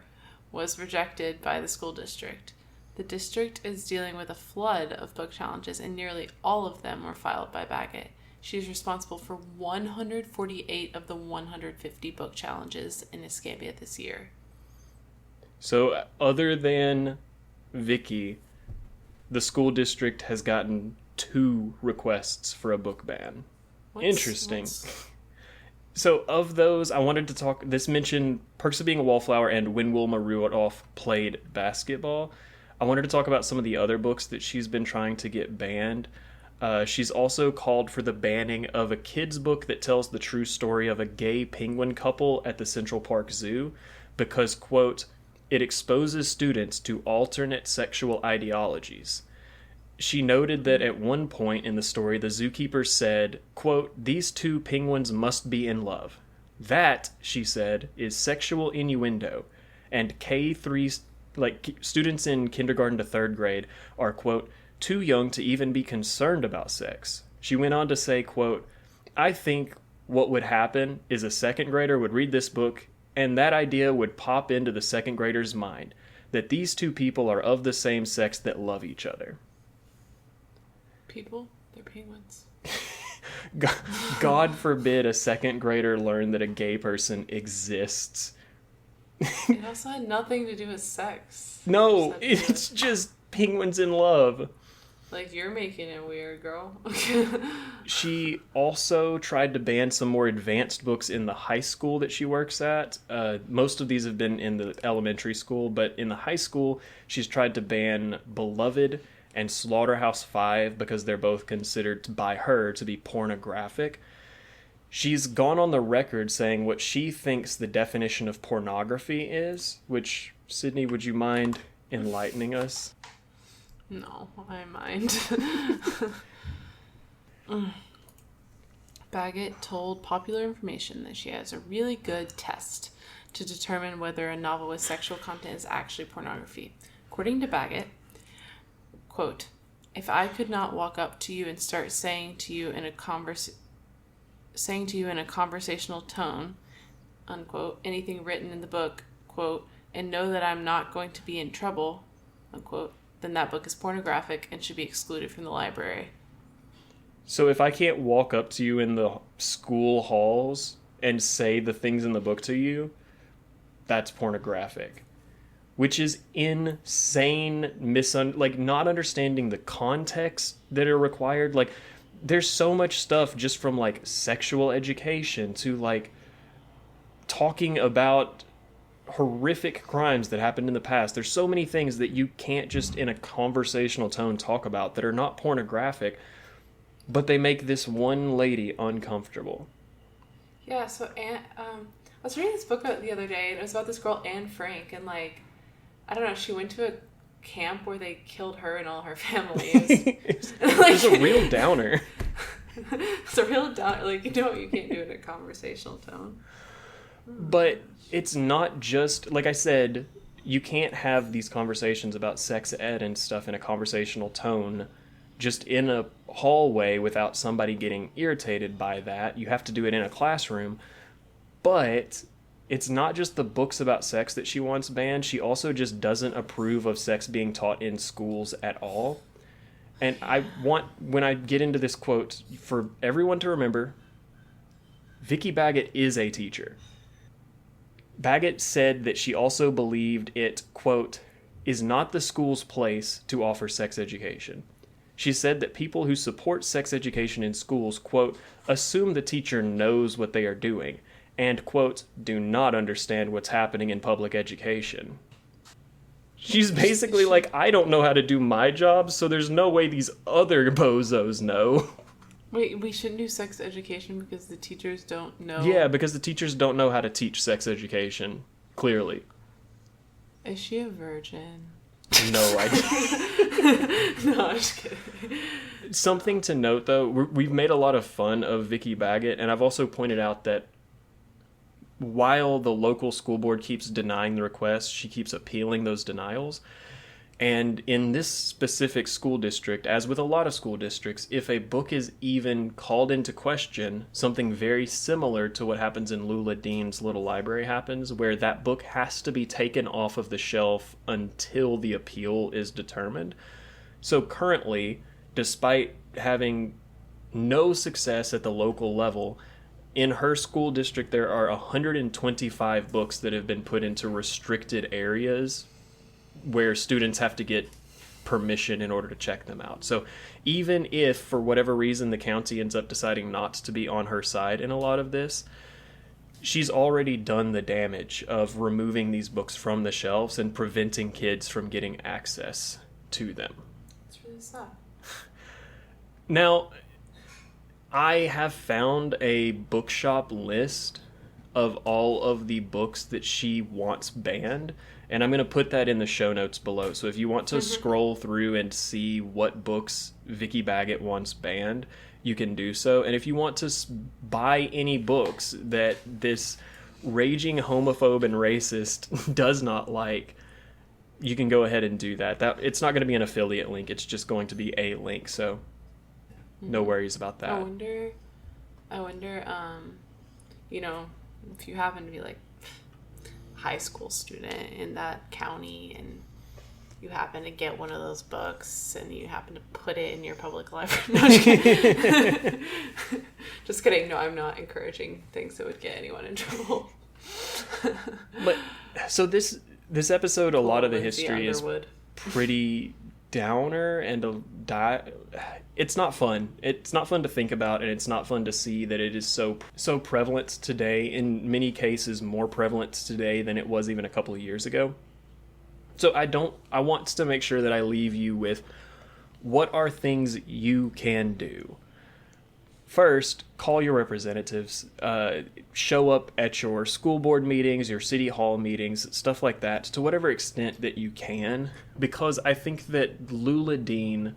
was rejected by the school district. The district is dealing with a flood of book challenges, and nearly all of them were filed by Baggett. She is responsible for 148 of the 150 book challenges in Escambia this year. So other than Vicki, the school district has gotten 2 requests for a book ban. Interesting. So of those, I wanted to talk, this mentioned Perks of Being a Wallflower and When Wilma Rudolph Played Basketball. I wanted to talk about some of the other books that she's been trying to get banned. She's also called for the banning of a kid's book that tells the true story of a gay penguin couple at the Central Park Zoo because, quote, it exposes students to alternate sexual ideologies. She noted that at one point in the story, the zookeeper said, quote, these 2 penguins must be in love. That, she said, is sexual innuendo, and K3, students in kindergarten to 3rd grade are, quote, too young to even be concerned about sex. She went on to say, quote, I think what would happen is a 2nd grader would read this book and that idea would pop into the 2nd grader's mind, that these 2 people are of the same sex that love each other. People? They're penguins. God forbid a 2nd grader learn that a gay person exists. It also had nothing to do with sex. No, it's just penguins in love. Like, you're making it weird, girl. She also tried to ban some more advanced books in the high school that she works at. Most of these have been in the elementary school, but in the high school, she's tried to ban Beloved and Slaughterhouse-Five because they're both considered by her to be pornographic. She's gone on the record saying what she thinks the definition of pornography is, which, Sydney, would you mind enlightening us? No, I mind. Baggett told Popular Information that she has a really good test to determine whether a novel with sexual content is actually pornography. According to Baggett, quote, if I could not walk up to you and start saying to you in a conversational tone, unquote, anything written in the book, quote, and know that I'm not going to be in trouble, unquote, then that book is pornographic and should be excluded from the library. So if I can't walk up to you in the school halls and say the things in the book to you, that's pornographic. Which is insane, not understanding the context that are required. Like, there's so much stuff just from, like, sexual education to, like, talking about horrific crimes that happened in the past. There's so many things that you can't just in a conversational tone talk about that are not pornographic, but they make this one lady uncomfortable. Yeah, so I was reading this book the other day, and it was about this girl, Anne Frank, and, like, I don't know, she went to a camp where they killed her and all her family. It's a real downer. It's a real downer. Like, you know what you can't do in a conversational tone. But it's not just, like I said, you can't have these conversations about sex ed and stuff in a conversational tone just in a hallway without somebody getting irritated by that. You have to do it in a classroom. But it's not just the books about sex that she wants banned. She also just doesn't approve of sex being taught in schools at all. And I want, when I get into this quote, for everyone to remember, Vicki Baggett is a teacher. Baggett said that she also believed it, quote, is not the school's place to offer sex education. She said that people who support sex education in schools, quote, assume the teacher knows what they are doing and, quote, do not understand what's happening in public education. She's basically like, I don't know how to do my job, so there's no way these other bozos know. Wait, we shouldn't do sex education because the teachers don't know? Yeah, because the teachers don't know how to teach sex education, clearly. Is she a virgin? No idea. No, I'm just kidding. Something to note, though, we've made a lot of fun of Vicki Baggett, and I've also pointed out that while the local school board keeps denying the request, she keeps appealing those denials. And in this specific school district, as with a lot of school districts, if a book is even called into question, something very similar to what happens in Lula Dean's Little Library happens, where that book has to be taken off of the shelf until the appeal is determined. So currently, despite having no success at the local level, in her school district there are 125 books that have been put into restricted areas where students have to get permission in order to check them out. So even if, for whatever reason, the county ends up deciding not to be on her side in a lot of this, she's already done the damage of removing these books from the shelves and preventing kids from getting access to them. It's really sad. Now, I have found a Bookshop list of all of the books that she wants banned, and I'm going to put that in the show notes below. So if you want to scroll through and see what books Vicki Baggett wants banned, you can do so. And if you want to buy any books that this raging homophobe and racist does not like, you can go ahead and do that. It's not going to be an affiliate link. It's just going to be a link. So no worries about that. I wonder, you know, if you happen to be like high school student in that county and you happen to get one of those books and you happen to put it in your public library. No, just kidding. Just kidding. No, I'm not encouraging things that would get anyone in trouble. But so this episode, a lot of the history is Underwood. pretty downer and it's not fun. It's not fun to think about, and it's not fun to see that it is so prevalent today, in many cases more prevalent today than it was even a couple of years ago. So I want to make sure that I leave you with what are things you can do. First, call your representatives, show up at your school board meetings, your city hall meetings, stuff like that, to whatever extent that you can, because I think that Lula Dean,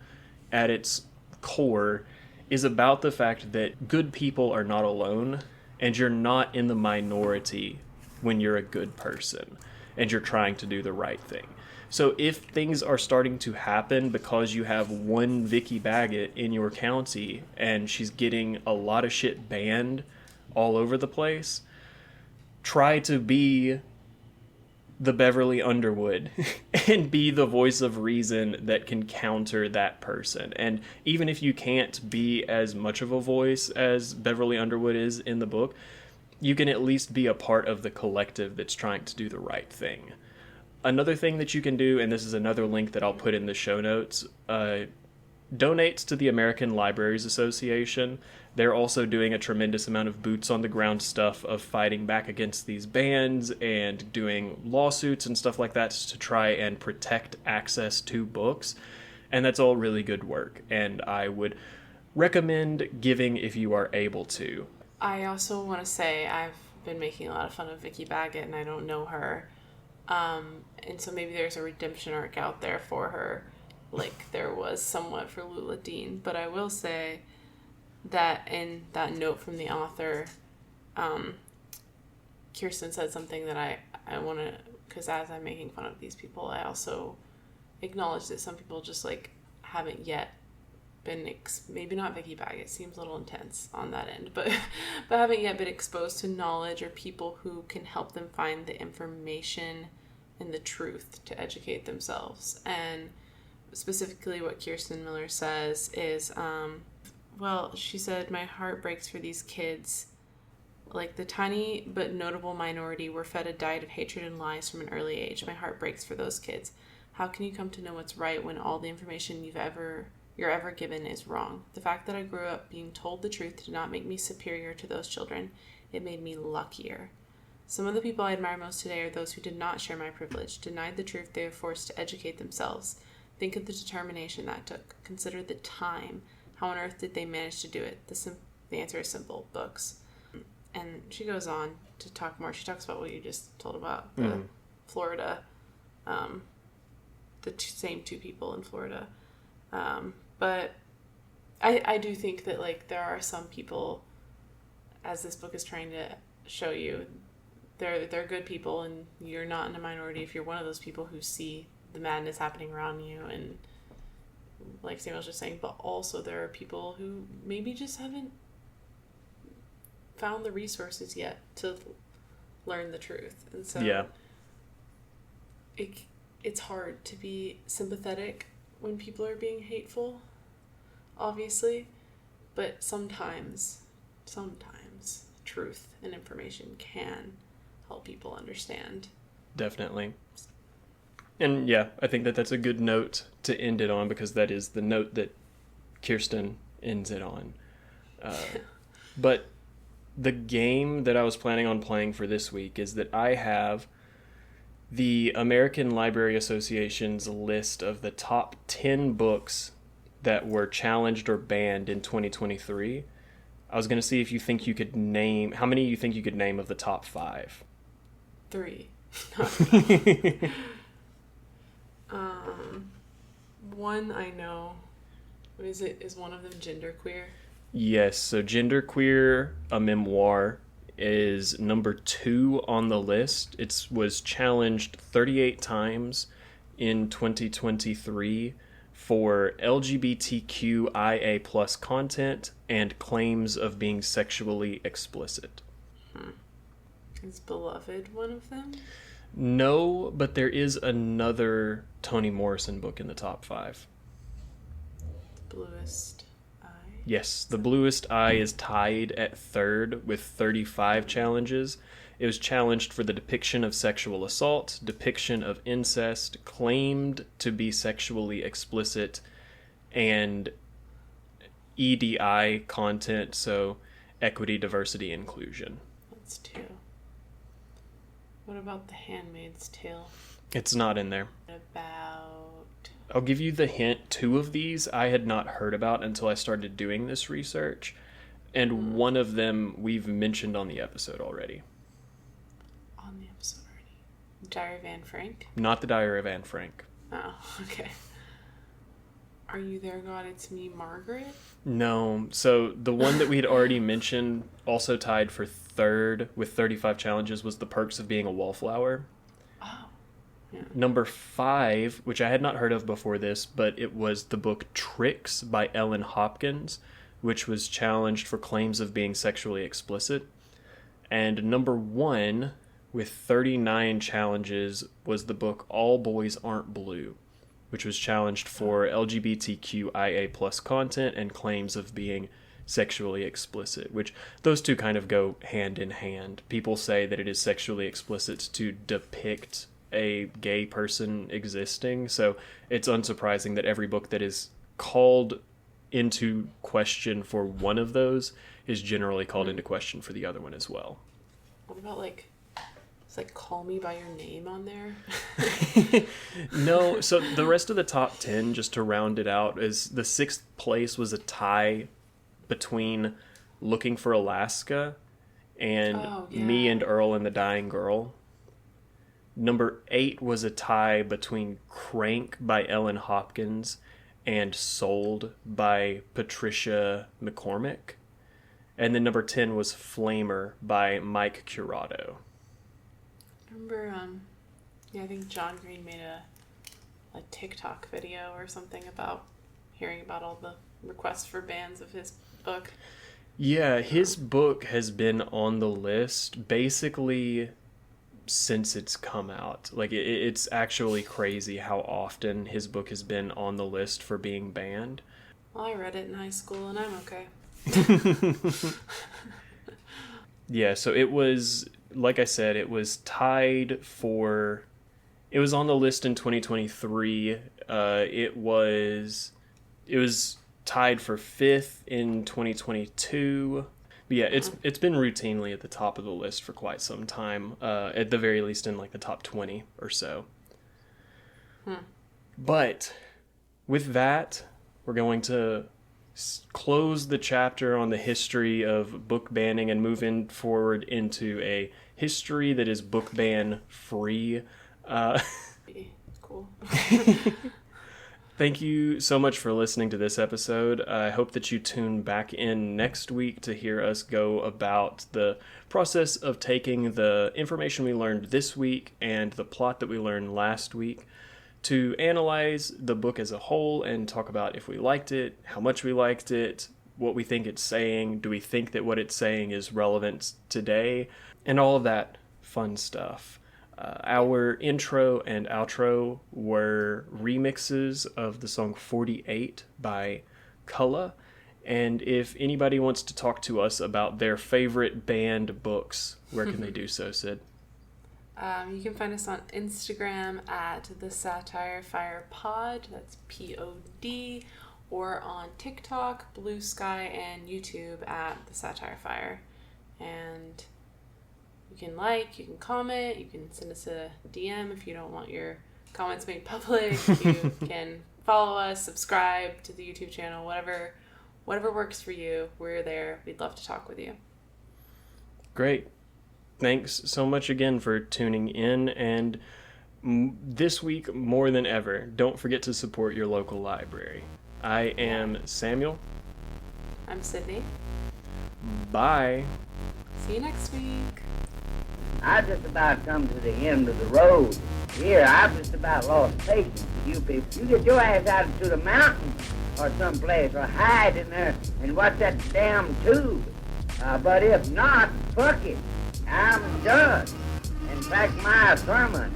at its core, is about the fact that good people are not alone, and you're not in the minority when you're a good person, and you're trying to do the right thing. So if things are starting to happen because you have one Vicki Baggett in your county and she's getting a lot of shit banned all over the place, try to be the Beverly Underwood and be the voice of reason that can counter that person. And even if you can't be as much of a voice as Beverly Underwood is in the book, you can at least be a part of the collective that's trying to do the right thing. Another thing that you can do, and this is another link that I'll put in the show notes, donate to the American Libraries Association. They're also doing a tremendous amount of boots on the ground stuff of fighting back against these bans and doing lawsuits and stuff like that to try and protect access to books. And that's all really good work, and I would recommend giving if you are able to. I also want to say I've been making a lot of fun of Vicki Baggett and I don't know her. And so maybe there's a redemption arc out there for her, like there was somewhat for Lula Dean. But I will say that in that note from the author, Kirsten said something that I want to, because as I'm making fun of these people, I also acknowledge that some people just like haven't yet been maybe not Vicki Baggett, seems a little intense on that end, but haven't yet been exposed to knowledge or people who can help them find the information and the truth to educate themselves. And specifically what Kirsten Miller says is, well, she said, my heart breaks for these kids. Like the tiny but notable minority were fed a diet of hatred and lies from an early age. My heart breaks for those kids. How can you come to know what's right when all the information you're ever given is wrong? The fact that I grew up being told the truth did not make me superior to those children. It made me luckier. Some of the people I admire most today are those who did not share my privilege, denied the truth they were forced to educate themselves. Think of the determination that took. Consider the time. How on earth did they manage to do it? The answer is simple. Books. And she goes on to talk more. She talks about what you just told about, the Florida, the same two people in Florida. But I do think that, like, there are some people, as this book is trying to show you, they're good people, and you're not in a minority if you're one of those people who see the madness happening around you, and like Samuel was just saying, but also there are people who maybe just haven't found the resources yet to learn the truth. And so yeah, it's hard to be sympathetic when people are being hateful, obviously, but sometimes truth and information can help people understand. Definitely. And yeah, I think that that's a good note to end it on, because that is the note that Kirsten ends it on. But the game that I was planning on playing for this week is that I have the American Library Association's list of the top 10 books that were challenged or banned in 2023. I was going to see if you think you could name, how many you think you could name of the top 5? 3. One I know. Is one of them genderqueer? Yes, so Genderqueer, a memoir, is number 2 on the list. It was challenged 38 times in 2023 for LGBTQIA plus content and claims of being sexually explicit. Is Beloved one of them? No, but there is another Toni Morrison book in the top 5. The Bluest Eye? Yes, The Bluest Eye is tied at 3rd with 35 challenges. It was challenged for the depiction of sexual assault, depiction of incest, claimed to be sexually explicit, and EDI content, so equity, diversity, inclusion. That's 2. What about The Handmaid's Tale? It's not in there. About... I'll give you the hint. 2 of these I had not heard about until I started doing this research, and one of them we've mentioned on the episode already. On the episode already? Diary of Anne Frank? Not the Diary of Anne Frank. Oh, okay. Are You There, God? It's Me, Margaret? No. So the one that we had already mentioned, also tied for 3rd with 35 challenges, was The Perks of Being a Wallflower. Oh. Yeah. Number 5, which I had not heard of before this, but it was the book Tricks by Ellen Hopkins, which was challenged for claims of being sexually explicit. And number 1, with 39 challenges, was the book All Boys Aren't Blue, which was challenged for LGBTQIA plus content and claims of being sexually explicit, which those two kind of go hand in hand. People say that it is sexually explicit to depict a gay person existing, so it's unsurprising that every book that is called into question for one of those is generally called into question for the other one as well. What about, like, it's like Call Me By Your Name on there? No, so the rest of the top 10, just to round it out, is the 6th place was a tie between Looking for Alaska and Me and Earl and the Dying Girl. Number 8 was a tie between Crank by Ellen Hopkins and Sold by Patricia McCormick. And then number 10 was Flamer by Mike Curato. remember, I think John Green made a TikTok video or something about hearing about all the requests for bans of his book. Yeah, his book has been on the list basically since it's come out. Like, it's actually crazy how often his book has been on the list for being banned. Well, I read it in high school, and I'm okay. Yeah, so it was, like I said, it was tied for... It was on the list in 2023. It was tied for 5th in 2022. But yeah, it's been routinely at the top of the list for quite some time. At the very least in like the top 20 or so. But with that, we're going to close the chapter on the history of book banning and move forward into a history that is book ban free. Cool. Thank you so much for listening to this episode. I hope that you tune back in next week to hear us go about the process of taking the information we learned this week and the plot that we learned last week to analyze the book as a whole and talk about if we liked it, how much we liked it, what we think it's saying, do we think that what it's saying is relevant today, and all of that fun stuff. Our intro and outro were remixes of the song 48 by Cullah. And if anybody wants to talk to us about their favorite banned books, where can they do so, Sid? You can find us on Instagram at the Satire Fire Pod, that's POD, or on TikTok, Blue Sky, and YouTube at the Satire Fire. And you can comment, you can send us a DM if you don't want your comments made public. You can follow us, subscribe to the YouTube channel, whatever works for you. We're there. We'd love to talk with you. Great. Thanks so much again for tuning in, and this week more than ever, don't forget to support your local library. I am Samuel. I'm Sydney. Bye. See you next week. I just about come to the end of the road. Here, I've just about lost patience with you people. You get your ass out into the mountains or someplace or hide in there and watch that damn tube. But if not, fuck it. I'm done. In fact, my sermon